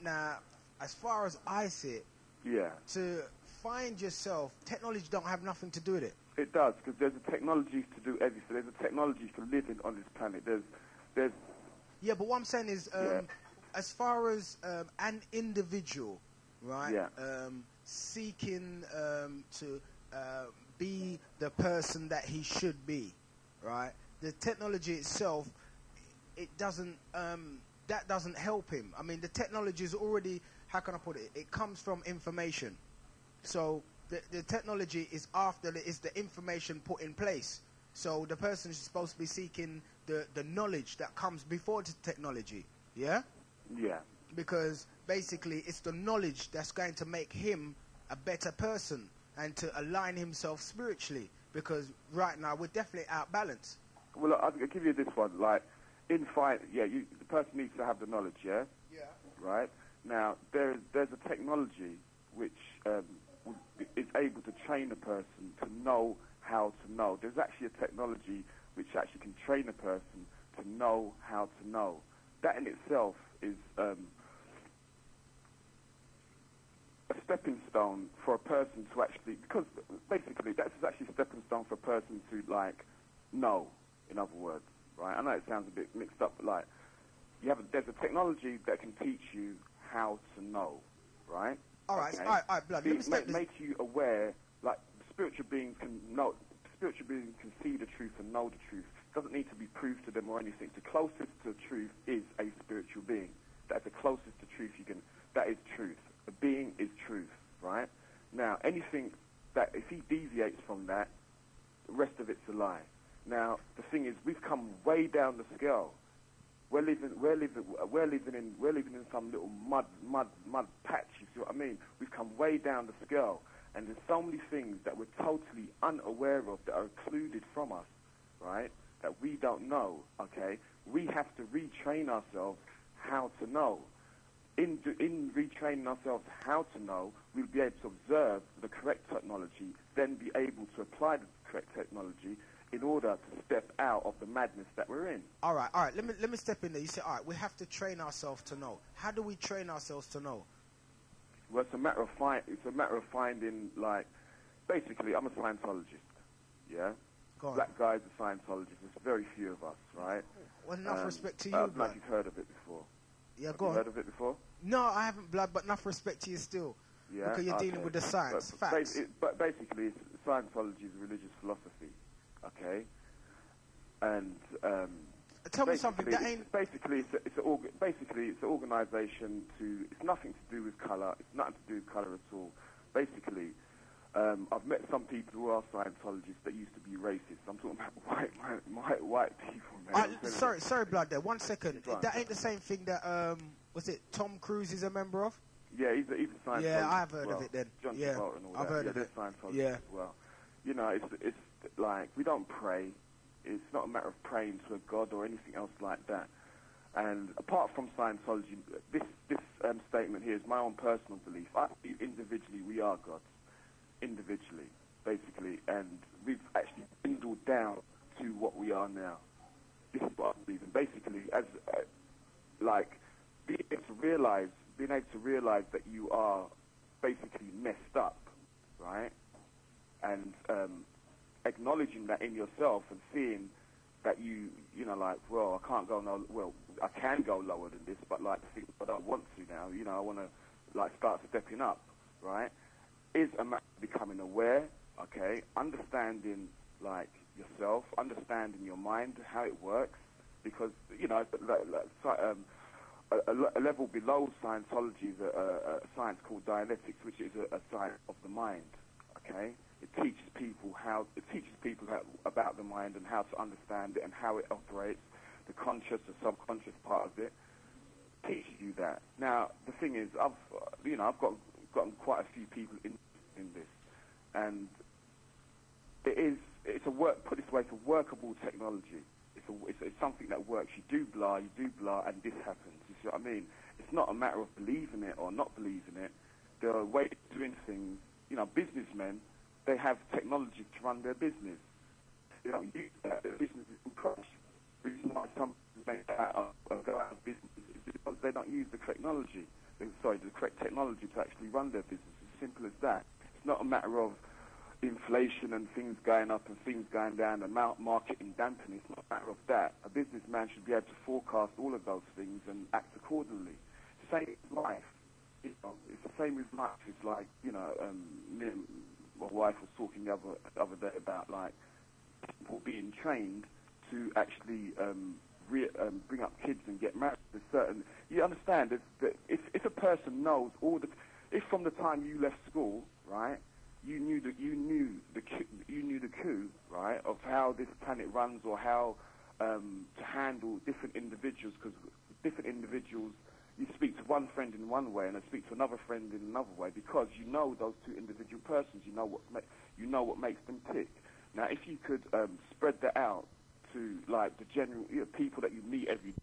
Now, as far as I see it, yeah, to find yourself, technology don't have nothing to do with it. It does, because there's a technology to do everything. There's a technology for living on this planet. There's. Yeah, but what I'm saying is, as far as an individual, right? Yeah. Seeking to be the person that he should be, right? The technology itself, it doesn't. That doesn't help him. I mean, the technology is already. How can I put it? It comes from information. So the technology is after is the information put in place. So the person is supposed to be seeking the knowledge that comes before the technology. Yeah. Yeah. Because basically, it's the knowledge that's going to make him a better person and to align himself spiritually. Because right now, we're definitely out of balance. Well, I'll give you this one. Like, the person needs to have the knowledge, yeah? Yeah. Right? Now, there's a technology which is able to train a person to know how to know. There's actually a technology which actually can train a person to know how to know. That in itself is a stepping stone for a person to actually, because basically that's actually a stepping stone for a person to, like, know, in other words, right? I know it sounds a bit mixed up, but, like, there's a technology that can teach you how to know, right? All right, Okay? all right, blood. Let me make you aware, like, spiritual beings can know, spiritual beings can see the truth and know the truth. It doesn't need to be proved to them or anything. The closest to truth is a spiritual being. That's the closest to truth you can, that is truth. A being is truth, right? Now, anything that, if he deviates from that, the rest of it's a lie. Now, the thing is, we've come way down the scale. We're living in some little mud patch. You see what I mean? We've come way down the scale, and there's so many things that we're totally unaware of that are occluded from us, right? That we don't know. Okay, we have to retrain ourselves how to know. In retraining ourselves how to know, we'll be able to observe the correct technology, then be able to apply the correct technology in order to step out of the madness that we're in. All right. Let me step in there. You say, all right, we have to train ourselves to know. How do we train ourselves to know? Well, it's a matter of finding, like, basically, I'm a Scientologist, yeah? Go on. Black guys are Scientologists. There's very few of us, right? Well, enough respect to you, I don't know blood. if you've heard of it before. Yeah, Have go you on. heard of it before? No, I haven't, blood, but enough respect to you still. Yeah? Because you're dealing with the science, facts. But basically, Scientology is a religious philosophy, okay? And tell me something that ain't. Basically, it's an organisation to. It's nothing to do with colour. It's nothing to do with colour at all. Basically, I've met some people who are Scientologists that used to be racist. I'm talking about white people. Sorry, blood. There. 1 second. Right. That ain't the same thing that was it Tom Cruise is a member of? Yeah, he's a Scientologist. Yeah, I've heard of it then. John Yeah, Travolta and all I've that. heard of it. Scientologists as well. You know, it's like we don't pray. It's not a matter of praying to a god or anything else like that. And apart from Scientology, this statement here is my own personal belief. I believe individually we are gods, individually, basically, and we've actually dwindled down to what we are now. This is what I believe, and basically, as like being able to realize that you are basically messed up, right, and acknowledging that in yourself and seeing that you know, like, well, I can go lower than this, but like, but I want to now, you know, I want to like start stepping up, right? Is a matter of becoming aware, okay, understanding like yourself, understanding your mind, how it works, because you know, a level below Scientology is a science called dialectics, which is a science of the mind. Okay, it teaches people about the mind and how to understand it and how it operates, the conscious, the subconscious part of it. Teaches you that. Now the thing is, I've gotten quite a few people in this, and it's a workable technology. It's something that works. You do blah, and this happens. You see what I mean? It's not a matter of believing it or not believing it. There are ways of doing things. Businessmen, they have technology to run their business. They don't use that. Their business will crash. The reason why some make that go out of business is because they don't use the correct technology to actually run their business. As simple as that. It's not a matter of inflation and things going up and things going down and market dampening. It's not a matter of that. A businessman should be able to forecast all of those things and act accordingly. Same as life. It's the same as life. It's like, me and my wife was talking the other day about like people being trained to actually bring up kids and get married. You understand that if a person knows if from the time you left school, right, you knew the coup, right, of how this planet runs or how to handle different individuals, because different individuals, you speak to one friend in one way and I speak to another friend in another way, because you know those two individual persons, you know what makes them tick. Now, if you could spread that out to like the general people that you meet every day.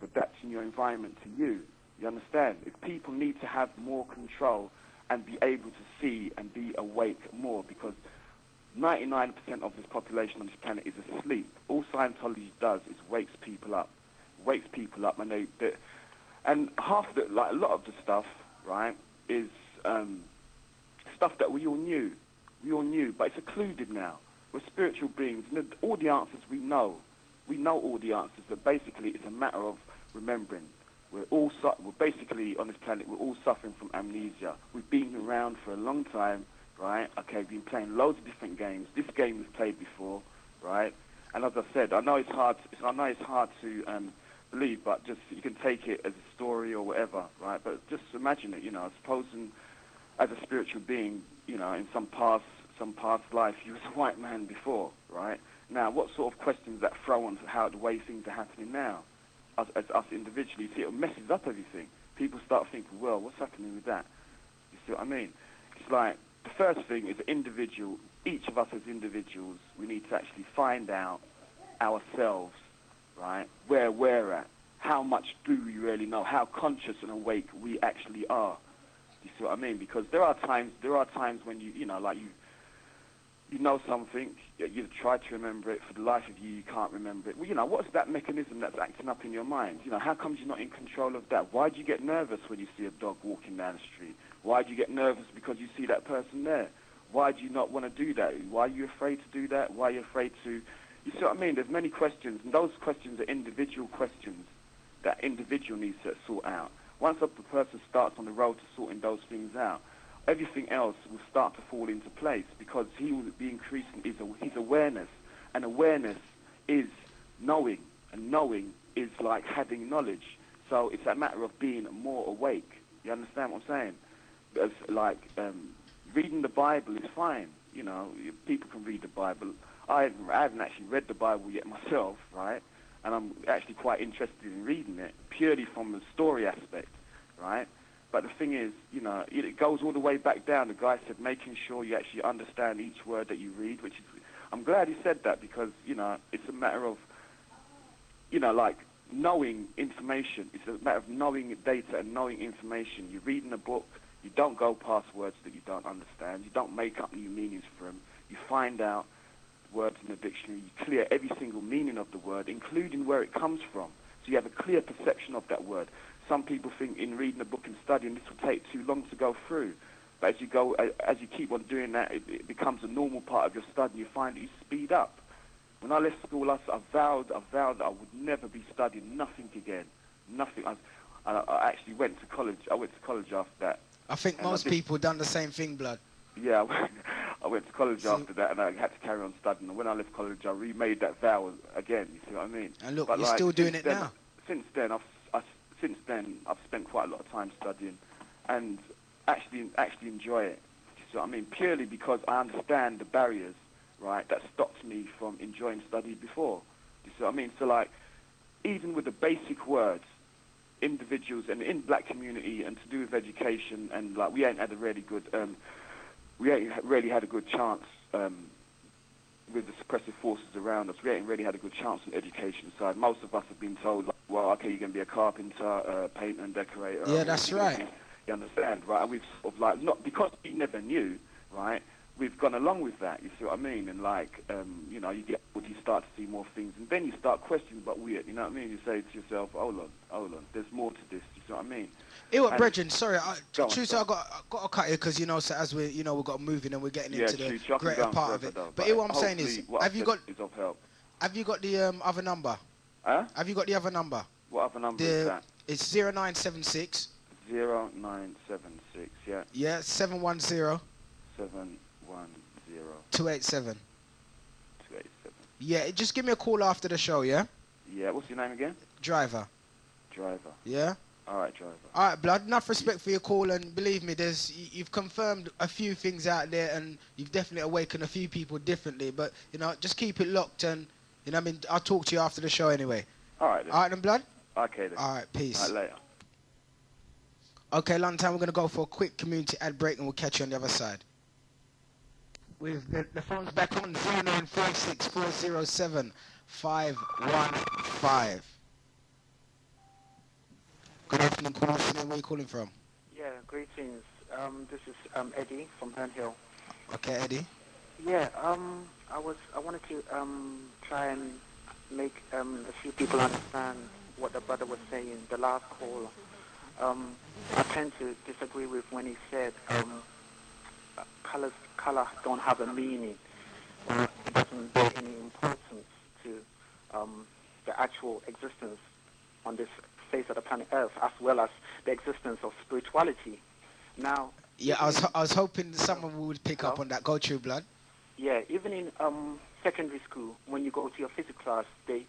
Adapting your environment to you. You understand? If people need to have more control and be able to see and be awake more, because 99% of this population on this planet is asleep. All Scientology does is wakes people up, and and half the, like a lot of the stuff, right, is stuff that we all knew, but it's occluded now. We're spiritual beings, and all the answers we know all the answers, but basically it's a matter of remembering. We're basically on this planet, we're all suffering from amnesia. We've been around for a long time, right? Okay, we've been playing loads of different games. This game was played before, right? And as I said, I know it's hard to believe, but just you can take it as a story or whatever, right? But just imagine it, supposing as a spiritual being, in some past life, you was a white man before, right? Now, what sort of questions that throw on how the way things are happening now? As us individually, see, it messes up everything. People start thinking, well, what's happening with that? You see what I mean? It's like, the first thing is individual. Each of us as individuals, we need to actually find out ourselves, right, where we're at. How much do we really know? How conscious and awake we actually are. You see what I mean? Because there are times when you know something, you've tried to remember it, for the life of you can't remember it. Well, what's that mechanism that's acting up in your mind? How comes you're not in control of that? Why do you get nervous when you see a dog walking down the street? Why do you get nervous because you see that person there? Why do you not want to do that? Why are you afraid to do that? Why are you afraid to... You see what I mean? There's many questions, and those questions are individual questions that individual needs to sort out. Once a person starts on the road to sorting those things out, everything else will start to fall into place, because he will be increasing his awareness. And awareness is knowing, and knowing is like having knowledge. So it's a matter of being more awake. You understand what I'm saying? Because, like, reading the Bible is fine. People can read the Bible. I haven't actually read the Bible yet myself, right? And I'm actually quite interested in reading it, purely from the story aspect, right? But the thing is, it goes all the way back down. The guy said making sure you actually understand each word that you read, which is, I'm glad he said that, because, it's a matter of, like, knowing information. It's a matter of knowing data and knowing information. You're reading a book, you don't go past words that you don't understand. You don't make up new meanings for them. You find out words in the dictionary. You clear every single meaning of the word, including where it comes from. So you have a clear perception of that word. Some people think in reading a book and studying, this will take too long to go through. But as you keep on doing that, it becomes a normal part of your study. You find that you speed up. When I left school, I vowed that I would never be studying nothing again. Nothing. And I actually went to college. I went to college after that. I think most people done the same thing, blood. Yeah, I went to college after that, and I had to carry on studying. And when I left college, I remade that vow again. You see what I mean? And look, but you're still doing it now. Since then, I've spent quite a lot of time studying, and actually enjoy it. You see what I mean? Purely because I understand the barriers, right, that stopped me from enjoying study before. You see what I mean? So like, even with the basic words, individuals and in black community and to do with education, and like we ain't really had a good chance with the suppressive forces around us. We ain't really had a good chance on the education side. Most of us have been told, like, well, okay, you're going to be a carpenter, painter and decorator. Yeah, that's right. You understand, right? And we've sort of like, not because we never knew, right? We've gone along with that, you see what I mean? And like, you know, you start to see more things, and then you start questioning, but weird, you know what I mean? You say to yourself, hold on, there's more to this, you see what I mean? Brethren, sorry, I got to cut here because, you know, so as we've got moving and we're getting into the greater part of it. But what I'm saying is, have you got the other number? Huh? Have you got the other number? What other number is that? It's 0976. 0976, yeah. Yeah, 710. 710. 287. 287. Yeah, just give me a call after the show, yeah? Yeah, what's your name again? Driver. Yeah? Alright, Driver. Alright, blood, enough respect for your call, and believe me, you've confirmed a few things out there, and you've definitely awakened a few people differently, but, you know, just keep it locked, and, you know what I mean, I'll talk to you after the show anyway. Alright then. Alright then, blood? Okay then. Alright, peace. Alright, later. Okay, long time, we're going to go for a quick community ad break, and we'll catch you on the other side. With the phone's back on 0946407515. Good afternoon, caller. Where are you calling from? Yeah, greetings. This is Eddie from Hernhill. Okay, Eddie. Yeah, I wanted to try and make a few people understand what the brother was saying. The last caller. I tend to disagree with when he said color don't have a meaning. It doesn't bear any importance to the actual existence on this face of the planet Earth, as well as the existence of spirituality. Now, yeah, I was hoping someone would pick up on that. Go through, blood. Yeah, even in secondary school, when you go to your physics class, they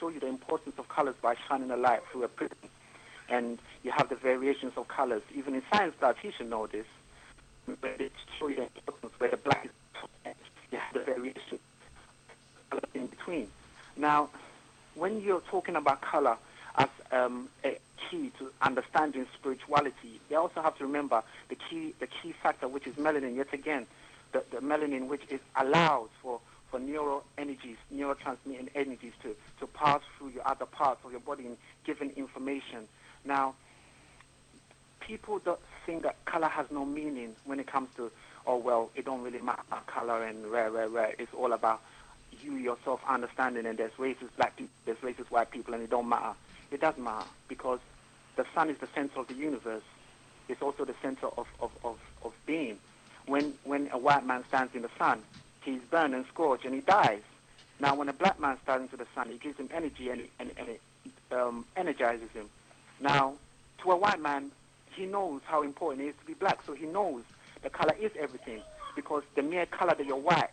show you the importance of colors by shining a light through a prism, and you have the variations of colors. Even in science class, you should know this. Where they show you the importance where the black is, you have the variation in between. Now, when you're talking about color as a key to understanding spirituality, you also have to remember the key factor, which is melanin. Yet again, the melanin which allows for neurotransmitting energies to pass through your other parts of your body and giving information. Now, people don't think that color has no meaning when it comes to, oh, well, it don't really matter color and rare. It's all about you yourself understanding, and there's racist black people, there's racist white people, and it don't matter. It does matter, because the sun is the center of the universe. It's also the center of being. When a white man stands in the sun, he's burned and scorched and he dies. Now, when a black man stands into the sun, it gives him energy and it energizes him. Now, to a white man, he knows how important it is to be black, so he knows the color is everything, because the mere color that you're white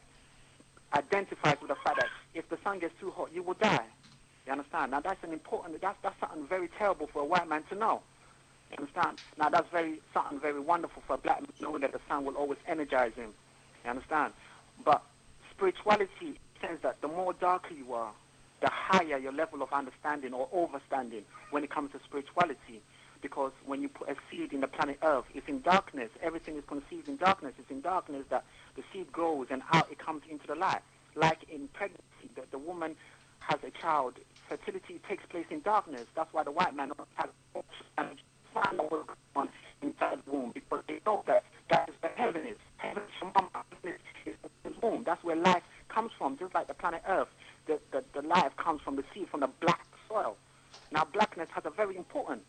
identifies with the fact that if the sun gets too hot, you will die. You understand? Now, that's something very terrible for a white man to know. You understand? Now, that's something very wonderful for a black man, knowing that the sun will always energize him. You understand? But spirituality says that the more darker you are, the higher your level of understanding or overstanding when it comes to spirituality. Because when you put a seed in the planet Earth, it's in darkness. Everything is conceived in darkness. It's in darkness that the seed grows and out it comes into the light. Like in pregnancy, the woman has a child. Fertility takes place in darkness. That's why the white man has and find out what's going on inside the womb, because they know that is where heaven is. Heaven is from mama. Heaven is the womb. That's where life comes from. Just like the planet Earth, the life comes from the seed, from the black soil. Now, blackness has a very important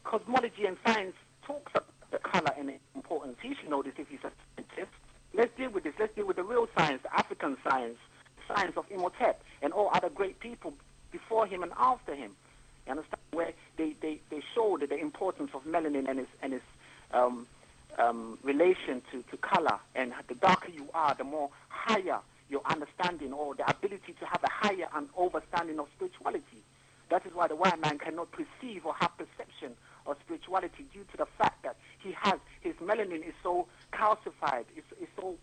cosmology, and science talks about the color and its importance. He should know this if he's a scientist. Let's deal with this. Let's deal with the real science, the African science, the science of Imhotep and all other great people before him and after him. You understand? Where they showed the importance of melanin and its relation to color. And the darker you are, the more higher your understanding or the ability to have a higher and understanding of spirituality. That is why the white man cannot perceive or have perception of spirituality due to the fact that his melanin is so calcified, it's so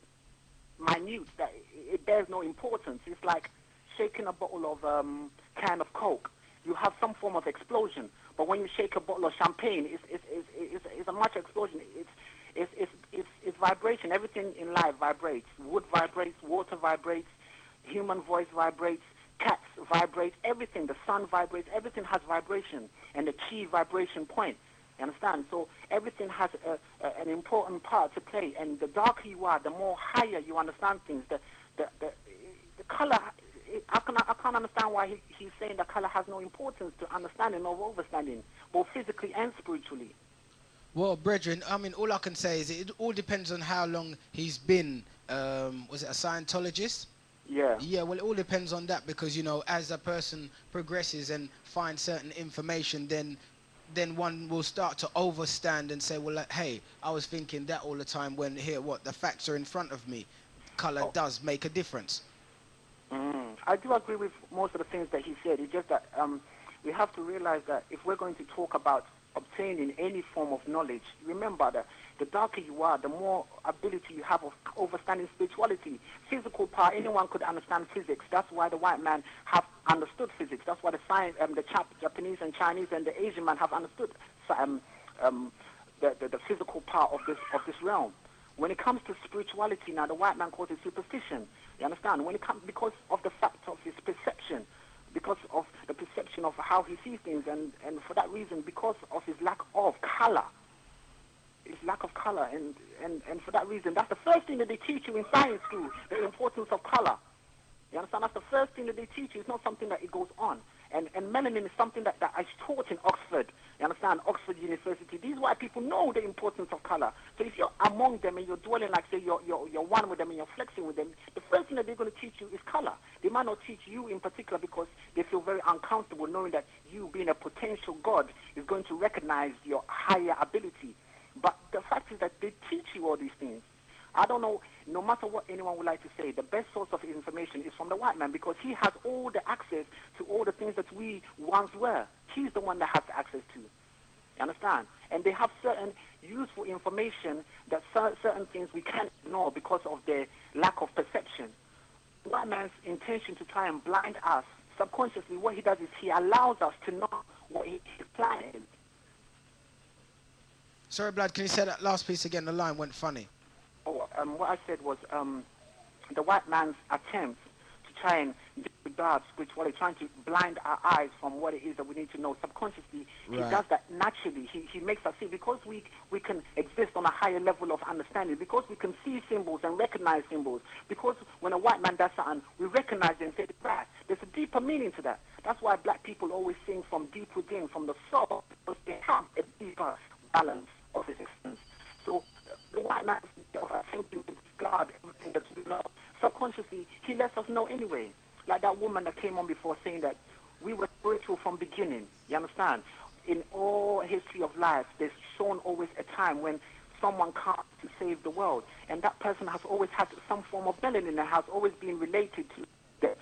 minute that it bears no importance. It's like shaking a bottle of can of Coke. You have some form of explosion, but when you shake a bottle of champagne, it's a much explosion. It's vibration. Everything in life vibrates. Wood vibrates, water vibrates, human voice vibrates, cats vibrate, everything. The sun vibrates. Everything has vibration and a key vibration point. You understand? So everything has an important part to play. And the darker you are, the more higher you understand things. The color. I can't understand why he's saying that color has no importance to understanding or understanding, both physically and spiritually. Well, brethren, I mean, all I can say is it all depends on how long he's been, was it a Scientologist? Yeah. Yeah, well, it all depends on that because, you know, as a person progresses and finds certain information, then one will start to overstand and say, well, like, hey, I was thinking that all the time when here, the facts are in front of me. Color does make a difference. I do agree with most of the things that he said. It's just that we have to realize that if we're going to talk about obtaining any form of knowledge, remember that the darker you are, the more ability you have of understanding spirituality. Physical part, anyone could understand physics. That's why the white man have understood physics. That's why the Japanese and Chinese and the Asian man have understood the physical part of this realm. When it comes to spirituality, now the white man calls it superstition. You understand? When it comes because of the fact of his perception, because of the perception of how he sees things, and for that reason, because of his lack of color, and for that reason, that's the first thing that they teach you in science school, the importance of color. You understand? That's the first thing that they teach you. It's not something that it goes on. And melanin is something that is taught in Oxford. You understand? Oxford University. These white people know the importance of color. So if you're among them and you're dwelling, like say you're one with them and you're flexing with them, the first thing that they're going to teach you is color. They might not teach you in particular because they feel very uncomfortable knowing that you being a potential God is going to recognize your higher ability. But the fact is that they teach you all these things. I don't know, no matter what anyone would like to say, the best source of information is from the white man because he has all the access to all the things that we once were. He's the one that has access to. You understand? And they have certain useful information that certain things we can't ignore because of their lack of perception. The white man's intention to try and blind us, subconsciously, what he does is he allows us to know what his plan is. Sorry, Blood, can you say that last piece again? The line went funny. What I said was the white man's attempt to try and disregard spirituality, trying to blind our eyes from what it is that we need to know subconsciously. Right. He does that naturally. He makes us see because we can exist on a higher level of understanding, because we can see symbols and recognize symbols, because when a white man does something, we recognize it and say, right, there's a deeper meaning to that. That's why black people always sing from deep within, from the soul, because they have a deeper balance of existence. So the white man thinking to God, everything that we know, subconsciously, he lets us know anyway. Like that woman that came on before saying that we were spiritual from beginning. You understand? In all history of life, there's shown always a time when someone comes to save the world. And that person has always had some form of melanin and has always been related to the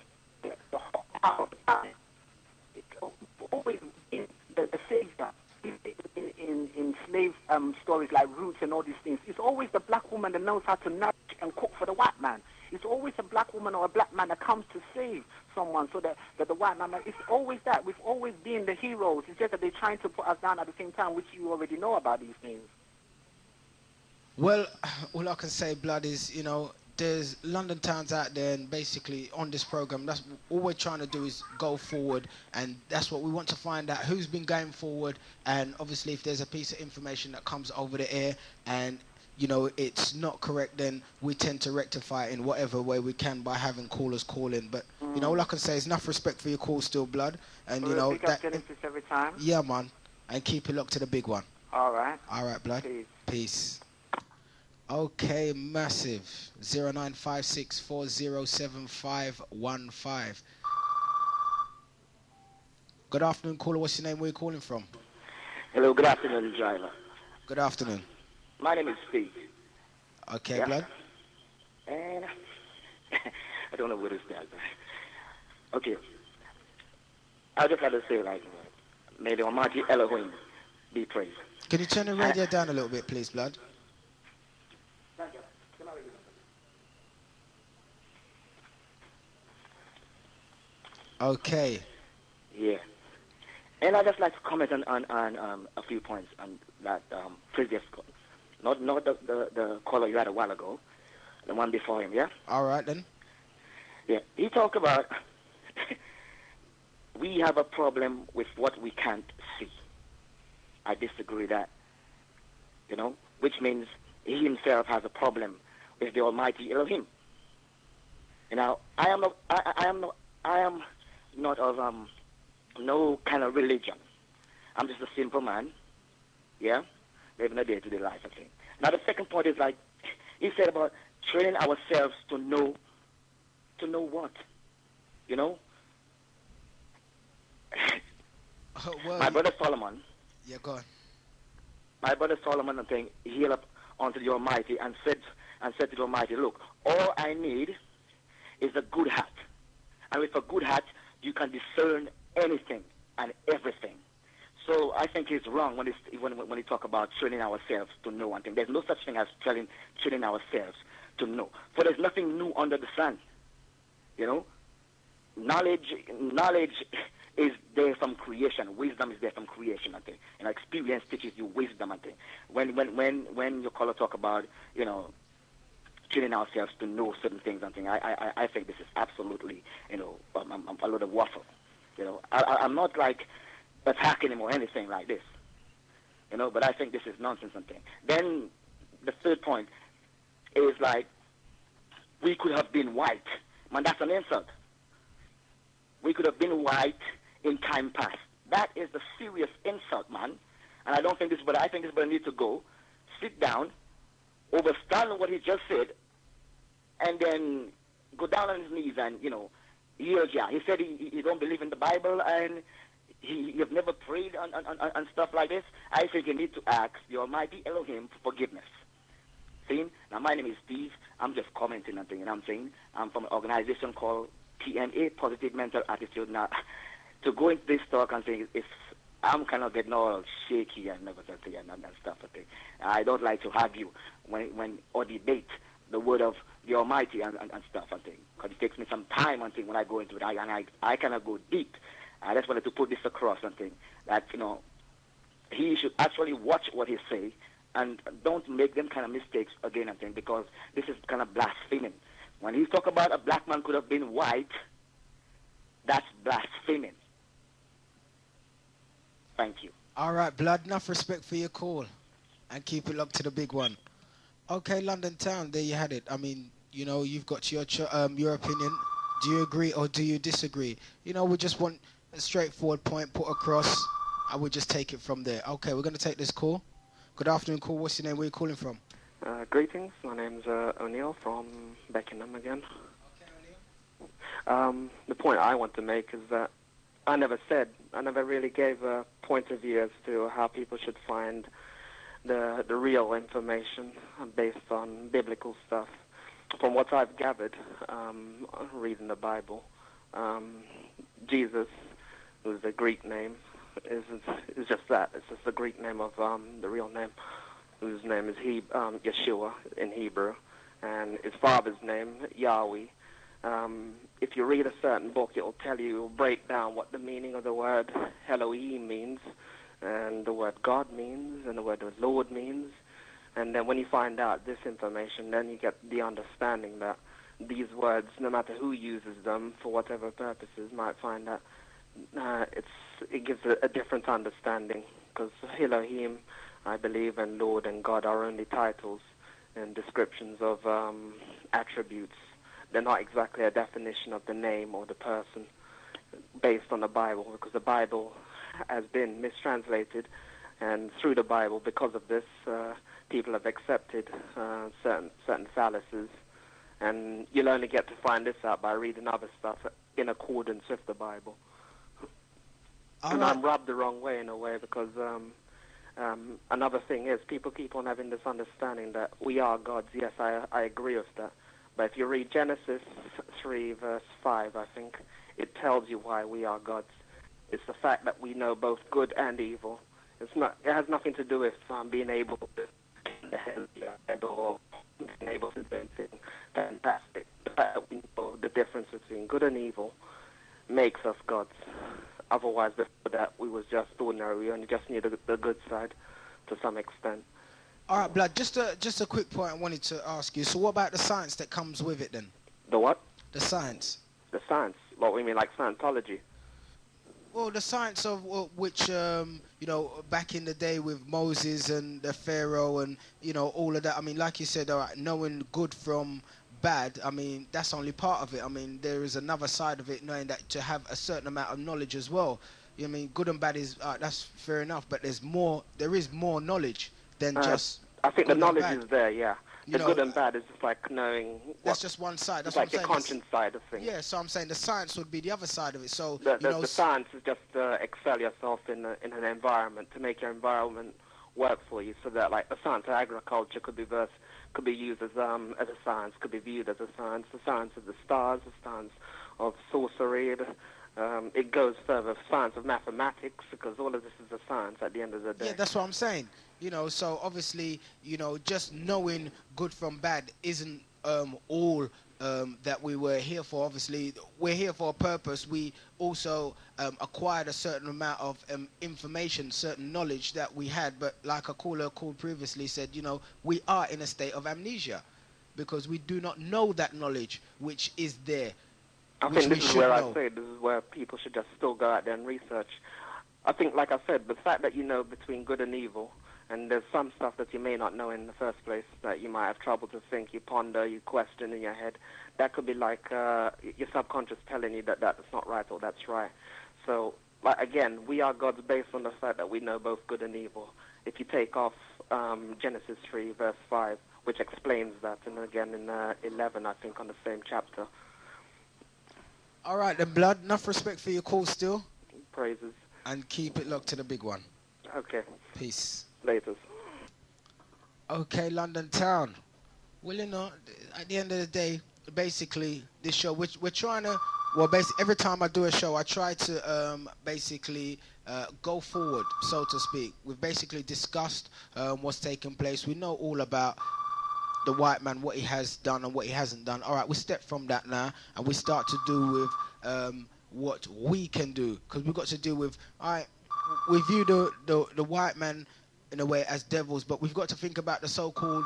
power of the planet. It's always been the savior. In slave stories like Roots and all these things, it's always the black woman that knows how to nourish and cook for the white man. It's always a black woman or a black man that comes to save someone so that the white man, it's always that. We've always been the heroes. It's just that they're trying to put us down at the same time, which you already know about these things. Well, all I can say, Blood, is, you know, there's London towns out there, and basically on this program, that's all we're trying to do is go forward, and that's what we want to find out, who's been going forward. And obviously if there's a piece of information that comes over the air and, you know, it's not correct, then we tend to rectify it in whatever way we can by having callers call in. But you know, all I can say is enough respect for your call still, Blood, and you know that every time. Yeah, man, and keep it locked to the big one. All right, Blood. Peace. Okay, massive. 0956407515. Good afternoon, caller. What's your name? Where are you calling from? Hello, good afternoon, driver. Good afternoon. My name is Steve. Okay, Yeah. blood. And I don't know where to start. Okay. I just had to say, like, may the Almighty Elohim be praised. Can you turn the radio down a little bit, please, blood? Okay. Yeah. And I'd just like to comment on a few points on that previous call. Not the caller you had a while ago, the one before him, yeah? All right, then. Yeah. He talked about we have a problem with what we can't see. I disagree with that. You know, which means he himself has a problem with the Almighty Elohim. You know, I am not of no kind of religion. I'm just a simple man, yeah, living a day-to-day life, I think. Now the second point is like he said about training ourselves to know what, you know. Well, my brother Solomon. Yeah, go on. My brother Solomon, I think, healed up unto the Almighty and said to the Almighty, look, all I need is a good heart. And with a good heart, you can discern anything and everything. So I think he's wrong when he talk about training ourselves to know one thing. There's no such thing as training ourselves to know. For there's nothing new under the sun. You know? Knowledge is there from creation. Wisdom is there from creation, I think. And experience teaches you wisdom, I think. When your caller talk about, you know, training ourselves to know certain things, I think I think this is absolutely, you know, a lot of waffle. You know, I'm not like attacking him or anything like this. You know, but I think this is nonsense, I think. Then the third point is like we could have been white. Man, that's an insult. We could have been white in time past. That is the serious insult, man. And I don't think this, but I think this brother needs to go, sit down, understand what he just said, and then go down on his knees and, you know, he said he don't believe in the Bible and he have never prayed on stuff like this. I think you need to ask the Almighty Elohim for forgiveness. See? Now, my name is Steve. I'm just commenting on things, and I'm saying I'm from an organization called PMA, Positive Mental Attitude. Now, to go into this talk and say I'm kind of getting all shaky and everything and stuff. I think I don't like to argue or debate the word of the Almighty and stuff. I think because it takes me some time. I think when I go into it, I kind of go deep. I just wanted to put this across. I think that, you know, he should actually watch what he say and don't make them kind of mistakes again. I think because this is kind of blaspheming. When he talk about a black man could have been white, that's blaspheming. Thank you. All right, blood. Enough respect for your call, and keep it locked to the big one. Okay, London Town. There you had it. I mean, you know, you've got your opinion. Do you agree or do you disagree? You know, we just want a straightforward point put across, and we'll just take it from there. Okay, we're going to take this call. Good afternoon, call. What's your name? Where are you calling from? Greetings. My name's O'Neill from Beckenham again. The point I want to make is that I never really gave a point of view as to how people should find the real information based on biblical stuff. From what I've gathered, reading the Bible, Jesus, who's a Greek name, is just that. It's just the Greek name of the real name, whose name is Yeshua in Hebrew, and his father's name, Yahweh. If you read a certain book, it'll break down what the meaning of the word Elohim means, and the word God means, and the word Lord means. And then when you find out this information, then you get the understanding that these words, no matter who uses them for whatever purposes, might find that it gives a different understanding. Because Elohim, I believe, and Lord and God are only titles and descriptions of attributes. They're not exactly a definition of the name or the person based on the Bible, because the Bible has been mistranslated, and through the Bible, because of this, people have accepted certain fallacies, and you'll only get to find this out by reading other stuff in accordance with the Bible. And I'm rubbed the wrong way in a way because Another thing is people keep on having this understanding that we are gods. Yes, I agree with that. But if you read Genesis 3, verse 5, I think, it tells you why we are gods. It's the fact that we know both good and evil. It has nothing to do with being able to or being able to do anything fantastic. The fact that we know the difference between good and evil makes us gods. Otherwise, before that, we was just ordinary. We only just knew the good side to some extent. All right, Blood, just a quick point I wanted to ask you. So what about the science that comes with it then? The what? The science. The science? What we mean, like Scientology? Well, the science of which, back in the day with Moses and the Pharaoh and, all of that. I mean, like you said, all right, knowing good from bad, I mean, that's only part of it. I mean, there is another side of it, knowing that to have a certain amount of knowledge as well. I mean, good and bad is, that's fair enough, but there is more knowledge than just I think the knowledge is there, yeah. The good and bad is just like knowing... That's just one side. That's like what I'm the conscience side of things. Yeah, so I'm saying the science would be the other side of it. So the science is just excel yourself in an environment, to make your environment work for you, so that like the science of agriculture could be used as a science, could be viewed as a science. The science of the stars, the science of sorcery. It goes further. Science of mathematics, because all of this is a science at the end of the day. Yeah, that's what I'm saying. So obviously, just knowing good from bad isn't all that we were here for. Obviously, we're here for a purpose. We also acquired a certain amount of information, certain knowledge that we had. But like a caller called previously said, we are in a state of amnesia because we do not know that knowledge which is there. I think this is where I say this is where people should just still go out there and research. I think, like I said, the fact that you know between good and evil, and there's some stuff that you may not know in the first place that you might have trouble to think, you ponder, you question in your head. That could be like your subconscious telling you that that's not right or that's right. So, like again, we are gods based on the fact that we know both good and evil. If you take off Genesis 3, verse 5, which explains that, and again in 11, I think, on the same chapter. All right, then, Blood. Enough respect for your call still. Praises. And keep it locked to the big one. Okay. Peace. Later. Okay, London town. Well, at the end of the day, basically, this show, which we're trying to, basically, every time I do a show, I try to basically go forward, so to speak. We've basically discussed what's taking place. We know all about the white man, what he has done and what he hasn't done. All right, we step from that now, and we start to do with what we can do, because we've got to deal with, all right, we view the white man in a way as devils, but we've got to think about the so-called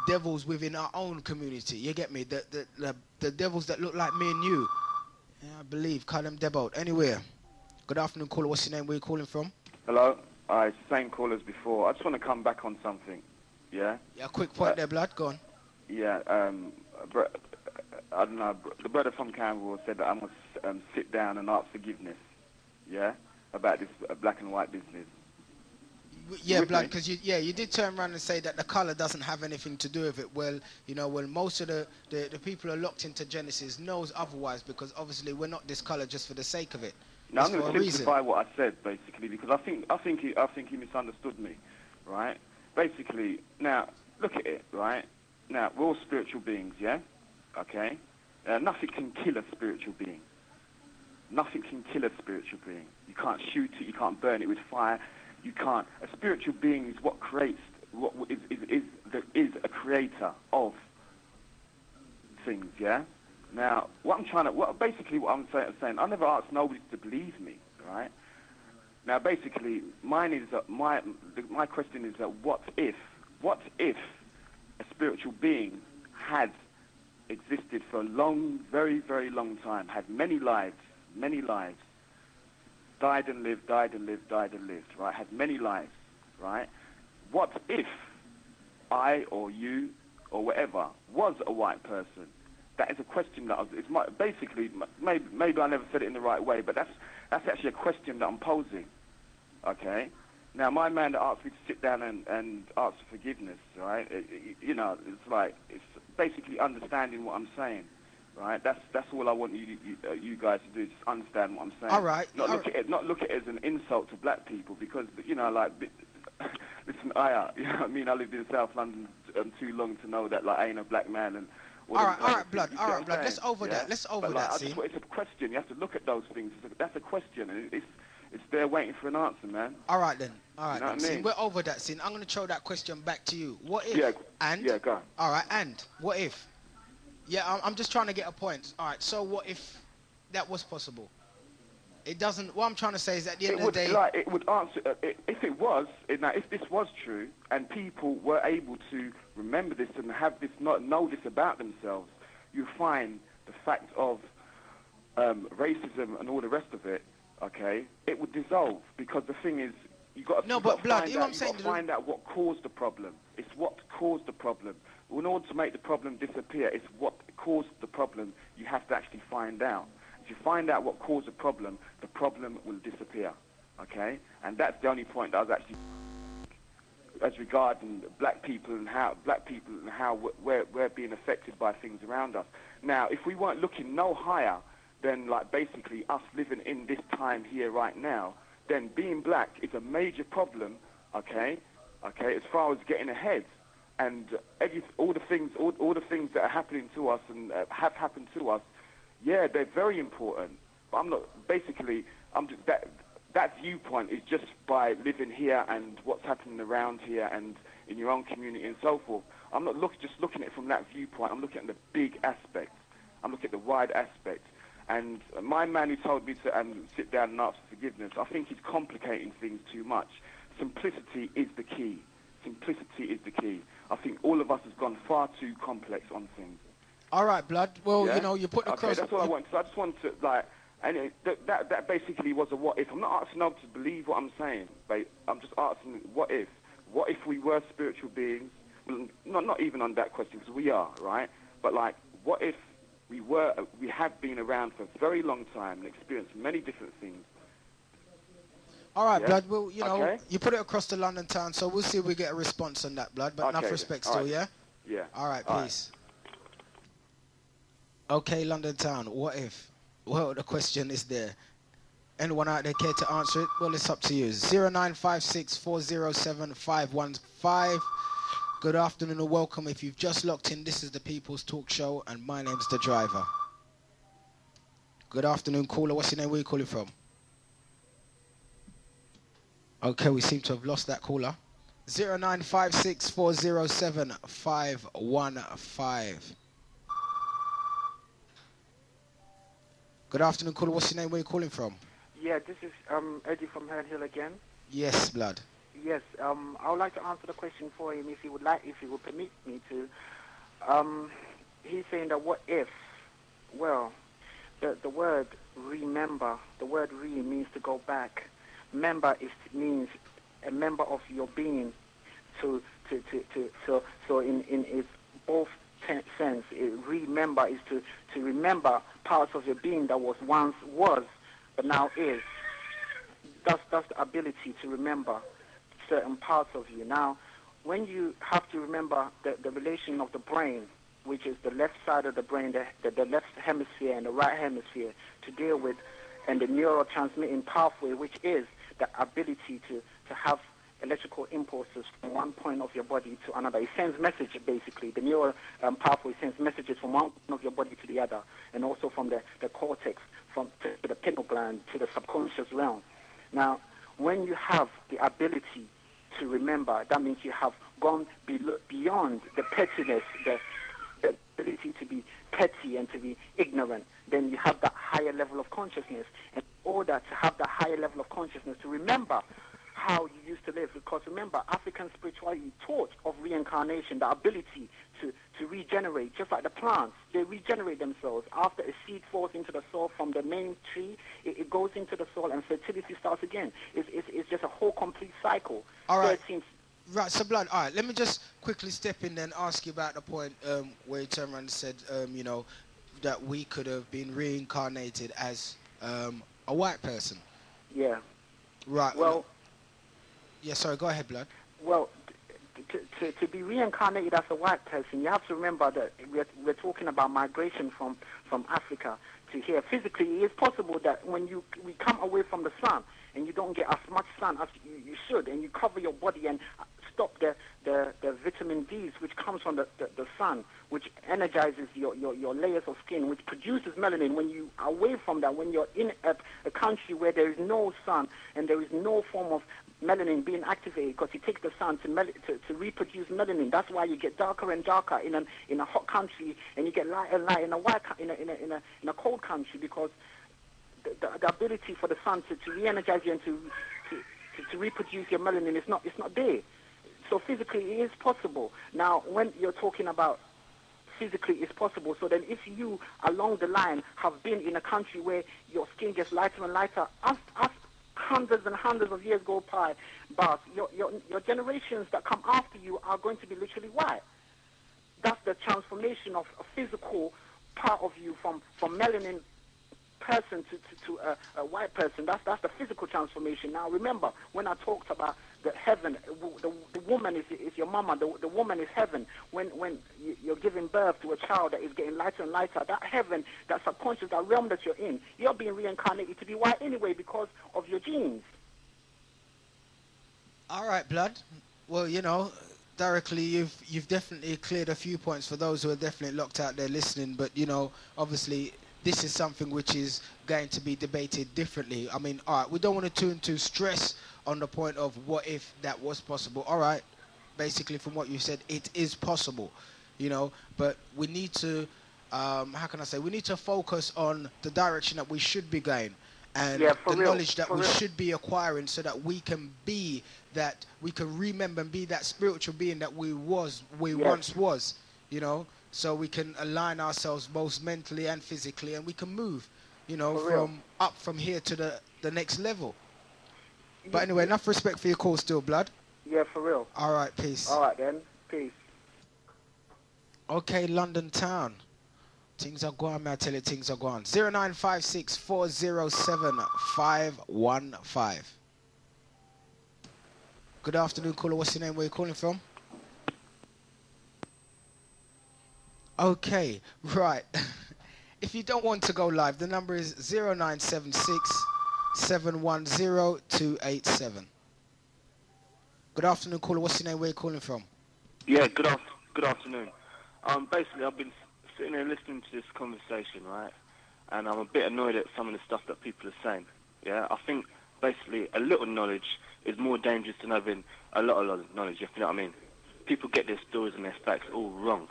devils within our own community. You get me? The devils that look like me and you. Yeah, I believe. Call them devil. Anyway, good afternoon, caller. What's your name? Where are you calling from? Hello. It's the same call as before. I just want to come back on something. Yeah? Yeah, quick point there, Blood. Go on. Yeah, I don't know. The brother from Campbell said that I must sit down and ask forgiveness. Yeah? About this black and white business. Yeah, Blood, because you did turn around and say that the colour doesn't have anything to do with it. Well, most of the people who are locked into Genesis knows otherwise, because obviously we're not this colour just for the sake of it. No, I'm going to simplify what I said, basically, because I think he misunderstood me, right? Basically, now, look at it, right? Now, we're all spiritual beings, yeah? Okay? Nothing can kill a spiritual being. Nothing can kill a spiritual being. You can't shoot it, you can't burn it with fire. You can't. A spiritual being is what creates, what is a creator of things. Yeah. Now, basically what I'm saying, I never asked nobody to believe me, right? Now, basically, mine is that my question is that what if a spiritual being had existed for a long, very, very long time, had many lives. Died and lived, right? Had many lives, right? What if I or you or whatever was a white person? That is a question that basically, maybe I never said it in the right way, but that's actually a question that I'm posing, okay? Now, my man that asked me to sit down and ask for forgiveness, right? It's basically understanding what I'm saying. Right, that's all I want you guys to do. Just understand what I'm saying. All right. Not look at it as an insult to black people, because listen, you know what I mean? I lived in South London too long to know that, like, I ain't a black man and... All right, blood. Let's over that. Let's over that, scene. It's a question. You have to look at those things. That's a question. And it's there waiting for an answer, man. All right, then. All right, you know then. What I mean? We're over that scene. I'm going to throw that question back to you. What if? Yeah. And? Yeah, go on. All right, and? What if? Yeah, I'm just trying to get a point. All right, so what if that was possible? It doesn't... What I'm trying to say is at the end of the day... it would answer... if it was... if this was true and people were able to remember this and have this... know this about themselves, you find the fact of racism and all the rest of it, okay, it would dissolve. Because the thing is, you've got to find out what caused the problem. It's what caused the problem. In order to make the problem disappear, it's what caused the problem you have to actually find out. If you find out what caused the problem will disappear, okay? And that's the only point that I was actually, as regarding black people and how we're being affected by things around us. Now, if we weren't looking no higher than, like, basically us living in this time here right now, then being black is a major problem, okay, as far as getting ahead. And all the things that are happening to us and have happened to us, yeah, they're very important. But that viewpoint is just by living here and what's happening around here and in your own community and so forth. I'm not just looking at it from that viewpoint. I'm looking at the big aspects. I'm looking at the wide aspects. And my man who told me to sit down and ask for forgiveness, I think he's complicating things too much. Simplicity is the key. Simplicity is the key. I think all of us has gone far too complex on things. All right, blood. Well, yeah? You know, you put across... Okay, that's all I want. So I just want to, like... And that basically was a what if. I'm not asking them to believe what I'm saying, but I'm just asking what if. What if we were spiritual beings? Well, not even on that question, because we are, right? But, like, what if we have been around for a very long time and experienced many different things? All right, blood. Well, you know, you put it across the London town, so we'll see if we get a response on that, blood. But enough respect still, yeah? Yeah. All right, peace. Okay, London town, what if? Well, the question is there. Anyone out there care to answer it? Well, it's up to you. 0956-407-515. Good afternoon and welcome. If you've just locked in, this is the People's Talk Show, and my name's The Driver. Good afternoon, caller. What's your name? Where are you calling from? Okay, we seem to have lost that caller. 0956-407-515. Good afternoon, caller. What's your name? Where are you calling from? Yeah, this is Eddie from Herne Hill again. Yes, blood. Yes, I would like to answer the question for him if he would permit me to. He's saying that what if? Well, the word remember, the word re means to go back. Member means a member of your being. So in its both sense, remember is to remember parts of your being that once was, but now is. That's the ability to remember certain parts of you. Now, when you have to remember the relation of the brain, which is the left side of the brain, the left hemisphere and the right hemisphere, to deal with, and the neurotransmitting pathway, which is the ability to have electrical impulses from one point of your body to another. It sends messages, basically. The neural pathway sends messages from one point of your body to the other, and also from the cortex, to the pineal gland, to the subconscious realm. Now, when you have the ability to remember, that means you have gone beyond the pettiness, the ability to be petty and to be ignorant. Then you have that higher level of consciousness. In order to have that higher level of consciousness, to remember how you used to live, because remember, African spirituality taught of reincarnation, the ability to regenerate, just like the plants. They regenerate themselves. After a seed falls into the soil from the main tree, it goes into the soil and fertility starts again. It's just a whole complete cycle. All right. Right, so blood, all right, let me just quickly step in and ask you about the point where you turned around and said, you know, that we could have been reincarnated as a white person. Yeah. Right. Well... Yeah, sorry, go ahead, blood. Well, to be reincarnated as a white person, you have to remember that we're talking about migration from Africa to here. Physically, it is possible that when we come away from the sun and you don't get as much sun as you should, and you cover your body and stop the vitamin D's, which comes from the sun, which energizes your layers of skin, which produces melanin. When you are away from that, when you're in a country where there is no sun and there is no form of melanin being activated, because it takes the sun to reproduce melanin. That's why you get darker and darker in a hot country, and you get lighter and lighter in a cold country, because the ability for the sun to re-energize you and to reproduce your melanin is not there. So physically it is possible. Now, when you're talking about physically it's possible, so then if you along the line have been in a country where your skin gets lighter and lighter, as hundreds and hundreds of years go by, but your generations that come after you are going to be literally white. That's the transformation of a physical part of you from melanin person to a white person. That's the physical transformation. Now remember, when I talked about the heaven, the woman is your mama, the woman is heaven. When you're giving birth to a child that is getting lighter and lighter, that heaven, that subconscious, that realm that you're in, you're being reincarnated to be white anyway because of your genes. All right, blood. Well, you know, directly you've definitely cleared a few points for those who are definitely locked out there listening, but you know, obviously this is something which is going to be debated differently. I mean, all right, we don't want to tune to stress on the point of what if that was possible. All right, basically from what you said, it is possible, you know, but we need to, how can I say, we need to focus on the direction that we should be going and the knowledge that we should be acquiring so that we can be that, we can remember and be that spiritual being that we once was, you know, so we can align ourselves both mentally and physically, and we can move, you know, from here to the next level. But anyway, enough respect for your call still, blood. Yeah, for real. All right, peace. All right, then. Peace. Okay, London town. Things are going, man. I tell you, things are going. 0956 407 515. Good afternoon, caller. What's your name? Where are you calling from? Okay, right. If you don't want to go live, the number is 0976 710 287. Good afternoon, caller. What's your name? Where are you calling from? Yeah, good afternoon. Basically, I've been sitting there listening to this conversation, right? And I'm a bit annoyed at some of the stuff that people are saying. Yeah, I think basically a little knowledge is more dangerous than having a lot of knowledge, if you know what I mean. People get their stories and their facts all wrong.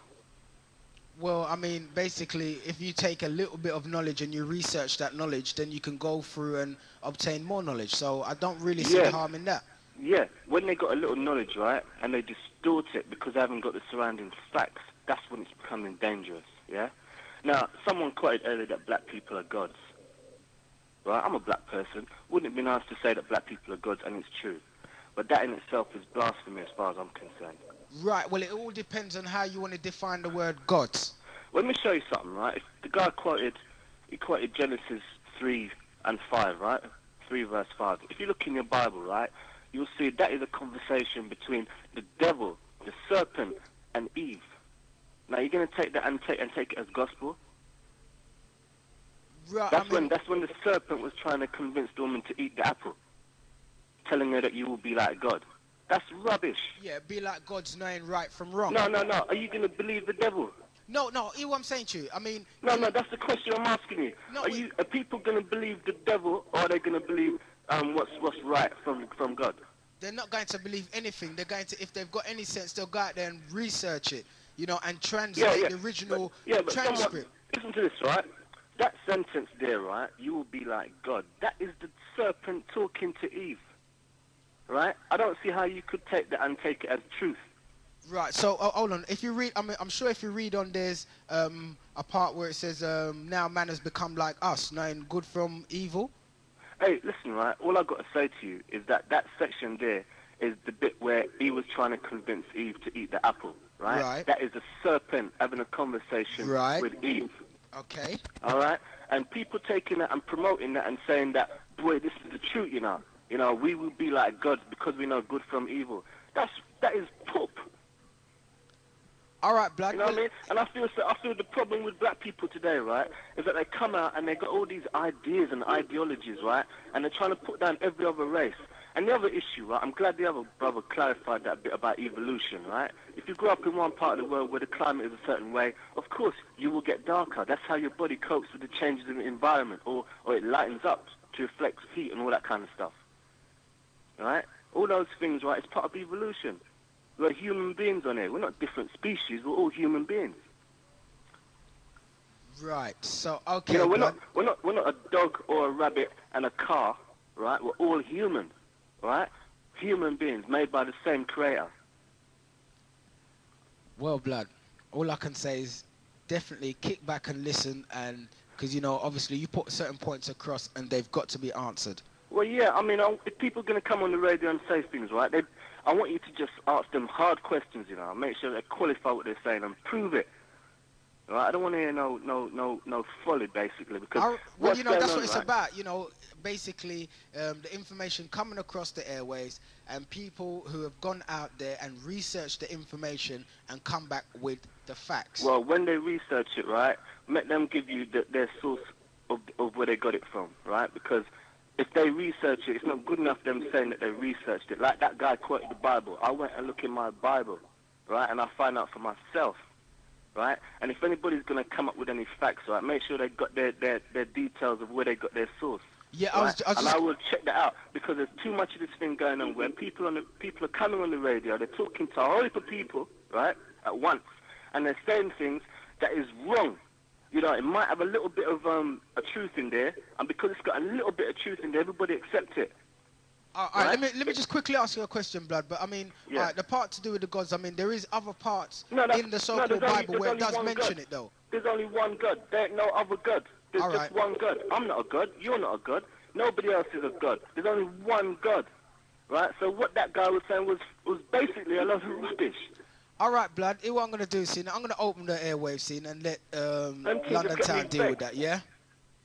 Well, I mean, basically, if you take a little bit of knowledge and you research that knowledge, then you can go through and obtain more knowledge. So I don't really see harm in that. Yeah, when they got a little knowledge, right, and they distort it because they haven't got the surrounding facts, that's when it's becoming dangerous, yeah? Now, someone quoted earlier that black people are gods, right? I'm a black person. Wouldn't it be nice to say that black people are gods, and it's true? But that in itself is blasphemy as far as I'm concerned. Right, well, it all depends on how you want to define the word gods. Let me show you something, right? The guy quoted Genesis 3 and 5, right? 3 verse 5. If you look in your Bible, right, you'll see that is a conversation between the devil, the serpent, and Eve. Now, you're going to take that and take it as gospel? Right, that's when the serpent was trying to convince the woman to eat the apple, telling her that you will be like God. That's rubbish. Yeah, be like God's knowing right from wrong. No. Are you going to believe the devil? No, hear what I'm saying to you. I mean... No, that's the question I'm asking you. No, are people going to believe the devil, or are they going to believe what's right from God? They're not going to believe anything. They're going to, if they've got any sense, they'll go out there and research it, you know, and translate the original transcript. Listen to this, right? That sentence there, right? You will be like God. That is the serpent talking to Eve. Right? I don't see how you could take that and take it as truth. Right, so hold on. If you read, I'm sure if you read on, there's a part where it says, now man has become like us, knowing good from evil. Hey, listen, right? All I've got to say to you is that section there is the bit where he was trying to convince Eve to eat the apple, right? That is the serpent having a conversation with Eve. Okay. All right? And people taking that and promoting that and saying that, boy, this is the truth, you know. You know, we will be like gods because we know good from evil. That is poop. All right, black. You know what I mean? And I feel the problem with black people today, right, is that they come out and they got all these ideas and ideologies, right, and they're trying to put down every other race. And the other issue, right, I'm glad the other brother clarified that bit about evolution, right? If you grow up in one part of the world where the climate is a certain way, of course, you will get darker. That's how your body copes with the changes in the environment, or it lightens up to reflect heat and all that kind of stuff, right? All those things, right, it's part of evolution. We're human beings on here. We're not different species. We're all human beings. Right. So okay. You know, we're not a dog or a rabbit and a car, right? We're all human, right? Human beings made by the same creator. Well, blood. All I can say is definitely kick back and listen, and because you know, obviously, you put certain points across, and they've got to be answered. Well, yeah. I mean, if people are going to come on the radio and say things, right? I want you to just ask them hard questions, you know, make sure they qualify what they're saying and prove it. Right? I don't want to hear no folly, basically, because well, you know, that's on, what it's right? about. You know, basically, the information coming across the airways, and people who have gone out there and researched the information and come back with the facts. Well, when they research it, right, let them give you their source of where they got it from, right? Because if they research it, it's not good enough them saying that they researched it. Like that guy quoted the Bible. I went and looked in my Bible, right, and I find out for myself. Right? And if anybody's going to come up with any facts, right, make sure they got their details of where they got their source. Yeah, right? I will check that out, because there's too much of this thing going on where people are coming on the radio, they're talking to a whole heap of people, right, at once, and they're saying things that is wrong. You know, it might have a little bit of a truth in there, and because it's got a little bit of truth in there, everybody accepts it. All right, let me just quickly ask you a question, blood. But I mean, yeah. The part to do with the gods. I mean, there is other parts in the so-called Bible where it does mention it, though. There's only one God. There ain't no other God. There's just one God. I'm not a God. You're not a God. Nobody else is a God. There's only one God, right? So what that guy was saying was basically a lot of rubbish. All right, blood. Here's what I'm gonna do, scene. I'm gonna open the airwaves, scene, and let London Town deal with that. Yeah.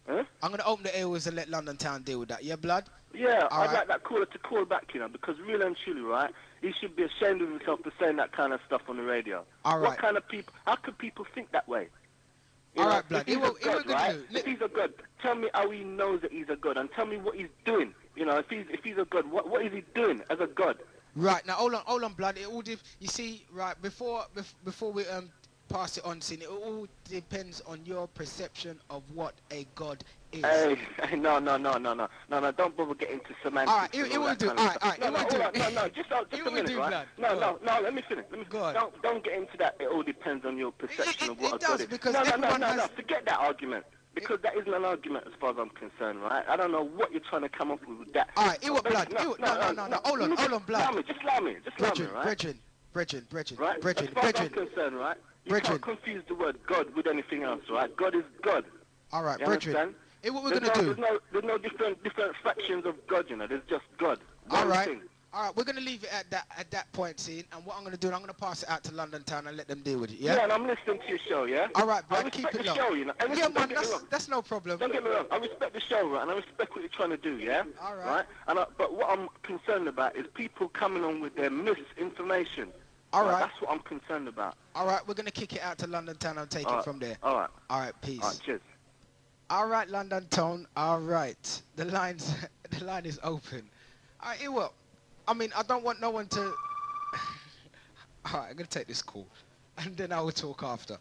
Huh? I'm gonna open the airwaves and let London Town deal with that. Yeah, blood. Yeah, I'd like that caller to call back, you know, because really and truly, right, he should be ashamed of himself for saying that kind of stuff on the radio. All right. What kind of people, how could people think that way? All right, blood. If he's a god, tell me how he knows that he's a god, and tell me what he's doing. You know, if he's a god, what is he doing as a god? Right, now hold on, blood. It all you see, right, before we pass it on, scene, it all depends on your perception of what a god is. Hey, no, don't bother getting into semantics. All right, it will do. All right, just a minute, right? No, let me finish. Don't get into that. It all depends on your perception of what a god is. Because no, forget that argument. Because that isn't an argument as far as I'm concerned, right? I don't know what you're trying to come up with that. All right, blood. No, hold on, blood. Just allow me, right? Brethren. As far as I'm concerned, right? You can't confuse the word God with anything else, right? God is God. All right, you brethren. Understand? What we're gonna do? There's no different fractions of God, you know. There's just God. All right, we're gonna leave it at that point, scene. And what I'm gonna do, I'm gonna pass it out to London Town and let them deal with it. Yeah. Yeah, and I'm listening to your show. Yeah. All right, bro. I Keep it respect low. the show, you know. And yeah, listen, man. That's no problem. Don't get me wrong. I respect the show, right? And I respect what you're trying to do. Yeah. All right. But what I'm concerned about is people coming on with their misinformation. All right. That's what I'm concerned about. All right, we're gonna kick it out to London Town and take it from there. All right. All right, peace. All right, cheers. All right, London Town. All right, the line is open. All right, well, I mean, I don't want no one to. All right, I'm gonna take this call, and then I will talk after.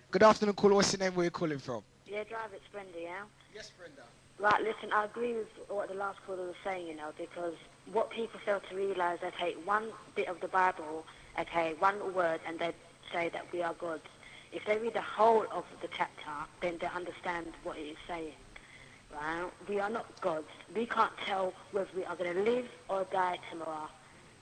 Good afternoon, caller. What's your name? Where you calling from? Yeah, drive it's Brenda, yeah? Yes, Brenda. Right, listen, I agree with what the last caller was saying, you know, because what people fail to realise, they take one bit of the Bible, okay, one word, and they say that we are gods. If they read the whole of the chapter, then they understand what it is saying. Right? We are not gods. We can't tell whether we are going to live or die tomorrow.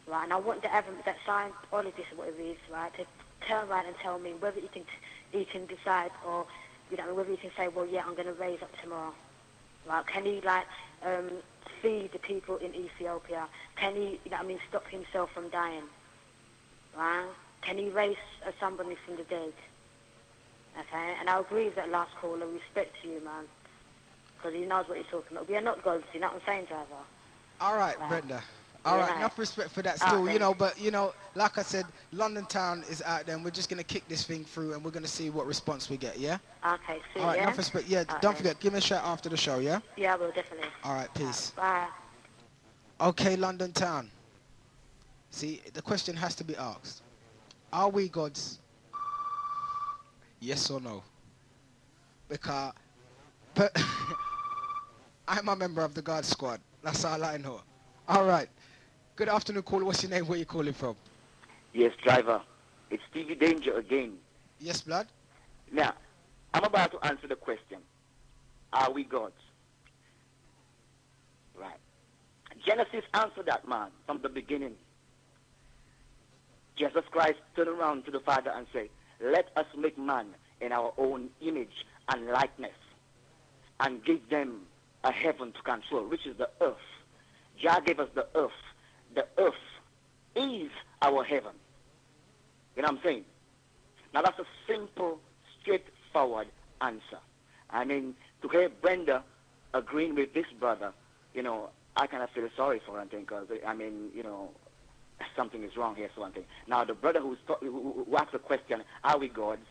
Right? And I want that scientologist or whatever it is, right, to turn around and tell me whether he can decide, or you know, whether he can say, well, yeah, I'm going to raise up tomorrow. Right? Can he feed the people in Ethiopia? Can he, stop himself from dying? Right? Can he raise somebody from the dead? Okay, and I agree with that last caller. Respect to you, man, because he knows what he's talking about. We are not gods. You know what I'm saying, driver? All right, Brenda. All right, enough respect for that still, you know, but, you know, like I said, London Town is out there, and we're just going to kick this thing through, and we're going to see what response we get, yeah? Okay, see All right, enough respect. Yeah, don't forget, give me a shout after the show, yeah? Yeah, I will, definitely. All right, peace. Bye. Okay, London town. See, the question has to be asked. Are we gods? Yes or no? Because I'm a member of the God Squad. That's all I know. All right. Good afternoon, caller. What's your name? Where you calling from? Yes, driver. It's Stevie Danger again. Yes, blood? Now, I'm about to answer the question. Are we gods? Right. Genesis answered that, man, from the beginning. Jesus Christ turned around to the Father and said, let us make man in our own image and likeness and give them a heaven to control, which is the earth. Jah gave us the earth. The earth is our heaven. You know what I'm saying? Now that's a simple, straightforward answer. I mean, to hear Brenda agreeing with this brother, you know, I kind of feel sorry for him because, I mean, you know, something is wrong here, so one thing. Now, the brother who asked the question, are we gods?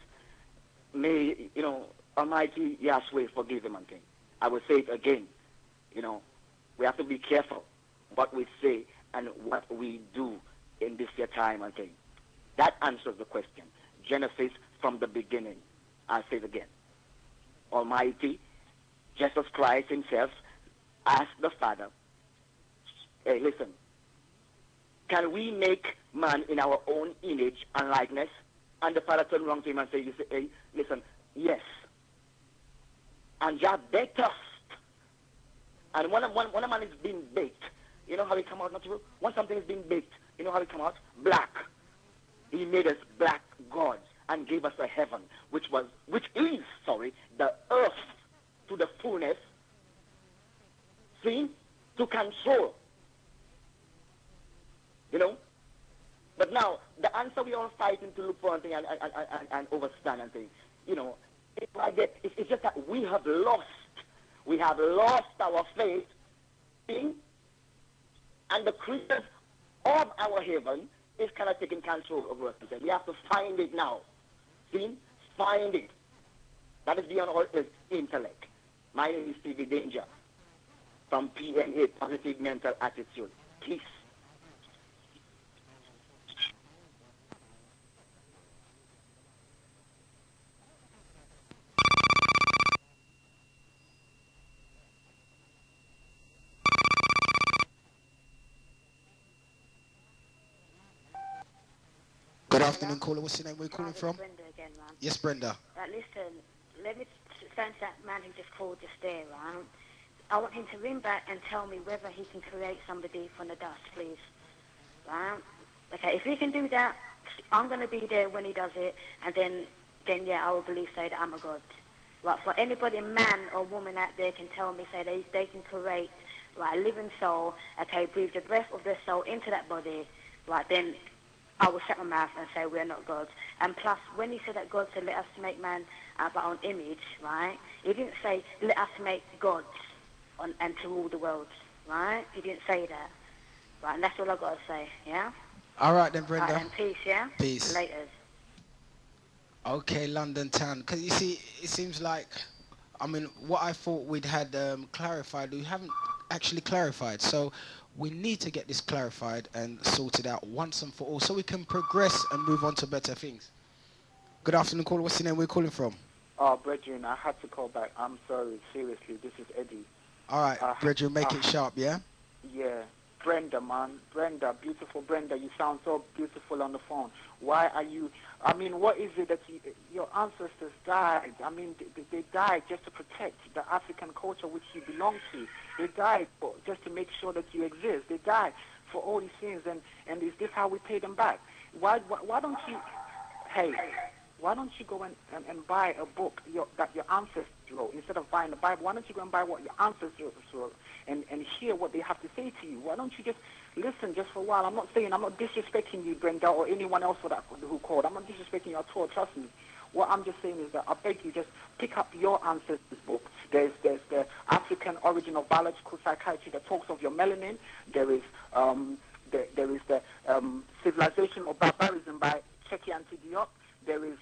May, you know, Almighty Yahweh forgive him, one thing. I will say it again. You know, we have to be careful what we say and what we do in this year time, one thing. That answers the question. Genesis from the beginning. I'll say it again. Almighty Jesus Christ himself asked the Father, hey, listen, can we make man in our own image and likeness? And the Father turned around to him and said, you say, hey, listen, yes. And Jah baked us. And when a man is being baked, you know how it come out natural? When something is being baked, you know how it come out? Black. He made us black gods and gave us a heaven, which is the earth to the fullness. See? To control. You know? But now, the answer we are fighting to look for and overstand and thing, you know, it's just that we have lost. We have lost our faith in, and the creatures of our heaven is kind of taking control over us. We have to find it now. See? Find it. That is beyond all intellect. My name is Stevie Danger from PMA, Positive Mental Attitude. Peace. Good afternoon, caller. What's your name? Where you calling from? Brenda again, man. Yes, Brenda. Listen, let me thank that man who just called just there, right? I want him to ring back and tell me whether he can create somebody from the dust, please. Right? Okay, if he can do that, I'm going to be there when he does it, and then yeah, I will say that I'm a god. Right, for anybody, man or woman out there can tell me, say they can create, right, a living soul, okay, breathe the breath of their soul into that body, right, then I will shut my mouth and say we are not gods. And plus, when he said that God said, let us make man out of our own image, right, he didn't say, let us make gods and to rule the world, right? He didn't say that. Right, and that's all I've got to say, yeah? All right then, Brenda. All right, and peace, yeah? Peace. Later. Okay, London town. Because you see, it seems like, I mean, what I thought we'd had clarified, we haven't actually clarified. So we need to get this clarified and sorted out once and for all so we can progress and move on to better things. Good afternoon, caller. What's your name? Where are you calling from? Oh, Brethren, I had to call back. I'm sorry. Seriously, this is Eddie. All right, Brethren, make it sharp, yeah? Yeah. Brenda, man. Brenda, beautiful Brenda. You sound so beautiful on the phone. Why are you... I mean, what is it that your ancestors died? I mean, they died just to protect the African culture which you belong to. They died just to make sure that you exist. They died for all these things, and is this how we pay them back? Why don't you... Hey, why don't you go and buy a book that your ancestors wrote? Instead of buying the Bible, why don't you go and buy what your ancestors wrote and hear what they have to say to you? Why don't you just listen just for a while? I'm not disrespecting you, Brenda, or anyone else who called. I'm not disrespecting you at all, trust me. What I'm just saying is that I beg you, just pick up your ancestors' book. There's the African Origin of Biological Psychiatry that talks of your melanin. There is the Civilization of Barbarism by Cheikh Anta Diop. There is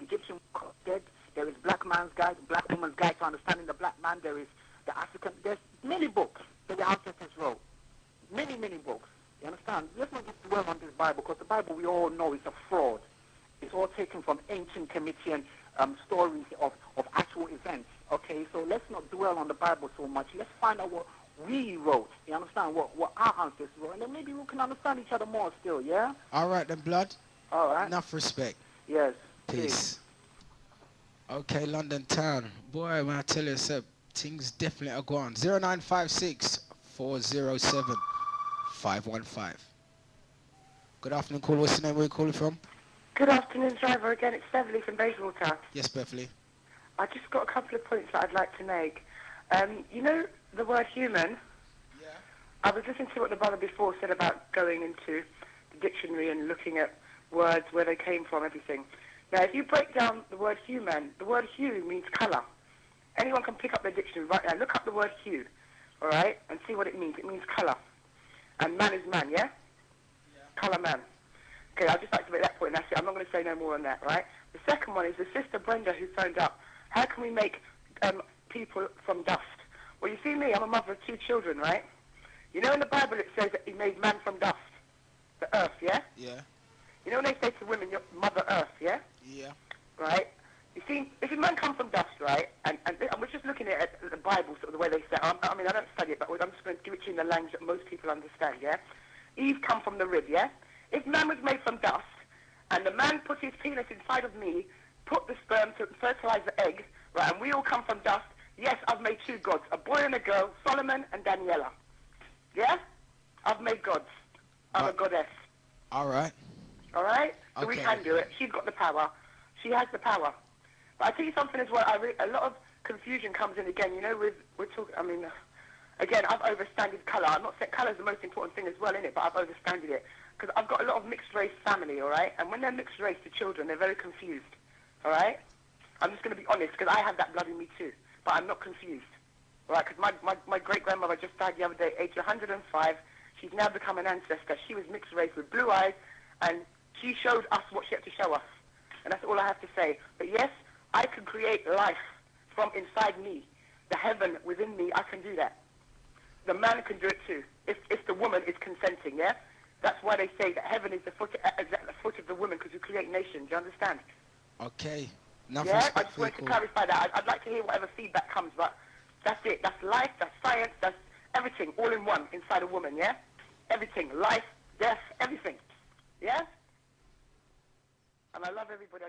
Egyptian Dead. There is Black Man's Guide, Black Woman's Guide to Understanding the Black Man. There is the African. There's many books that the ancestors wrote. dwell on this Bible, because the Bible we all know is a fraud. It's all taken from ancient Kemetic stories of actual events. Okay, so let's not dwell on the Bible so much. Let's find out what we wrote. You understand? What our ancestors wrote, and then maybe we can understand each other more still. Yeah. All right then, blood. All right. Enough respect. Yes. Peace. Okay, London town. Boy, when I tell you, sir, things definitely are gone. 0956 407 515. Good afternoon, caller. What's your name? Where are you calling from? Good afternoon, driver. Again, it's Beverly from Bayswater. Yes, Beverly. I just got a couple of points that I'd like to make. You know the word human? Yeah. I was listening to what the brother before said about going into the dictionary and looking at words, where they came from, everything. Now, if you break down the word human, the word hue means colour. Anyone can pick up their dictionary right now. Look up the word hue, all right, and see what it means. It means colour. And man is man, yeah? Colour man. Okay, I'd just like to make that point, and that's it. I'm not going to say no more on that, right? The second one is the sister Brenda who phoned up. How can we make people from dust? Well, you see me, I'm a mother of 2 children, right? You know in the Bible it says that he made man from dust, the earth, yeah? Yeah. You know when they say to women, you're Mother Earth, yeah? Yeah. Right? You see, if a man comes from dust, right, and we're just looking at the Bible, sort of the way they say, I mean, I don't study it, but I'm just going to give it to you in the language that most people understand, yeah? Eve come from the rib, yeah? If man was made from dust, and the man put his penis inside of me, put the sperm to fertilize the egg, right, and we all come from dust, yes, I've made 2 gods, a boy and a girl, Solomon and Daniela. Yeah? I've made gods. I'm a goddess. All right. All right? So we Okay. can do it. She's got the power. She has the power. But I tell you something as well. A lot of confusion comes in again. You know, we're talking. I mean, again, I've overstanded colour. I'm not saying colour is the most important thing as well, innit? But I've overstanded it because I've got a lot of mixed race family. All right? And when they're mixed race, the children, they're very confused. All right? I'm just going to be honest because I have that blood in me too. But I'm not confused. All right? Because my great grandmother just died the other day, aged 105. She's now become an ancestor. She was mixed race with blue eyes, and she showed us what she had to show us. And that's all I have to say. But yes, I can create life from inside me. The heaven within me, I can do that. The man can do it too, if the woman is consenting, yeah? That's why they say that heaven is at the foot of the woman, because you create nations, you understand? Okay. Enough Yeah, respect I just for wanted your to call. clarify that. I'd like to hear whatever feedback comes, but that's it. That's life, that's science, that's everything, all in one, inside a woman, yeah? Everything, life, death, everything. Yeah? And I love everybody.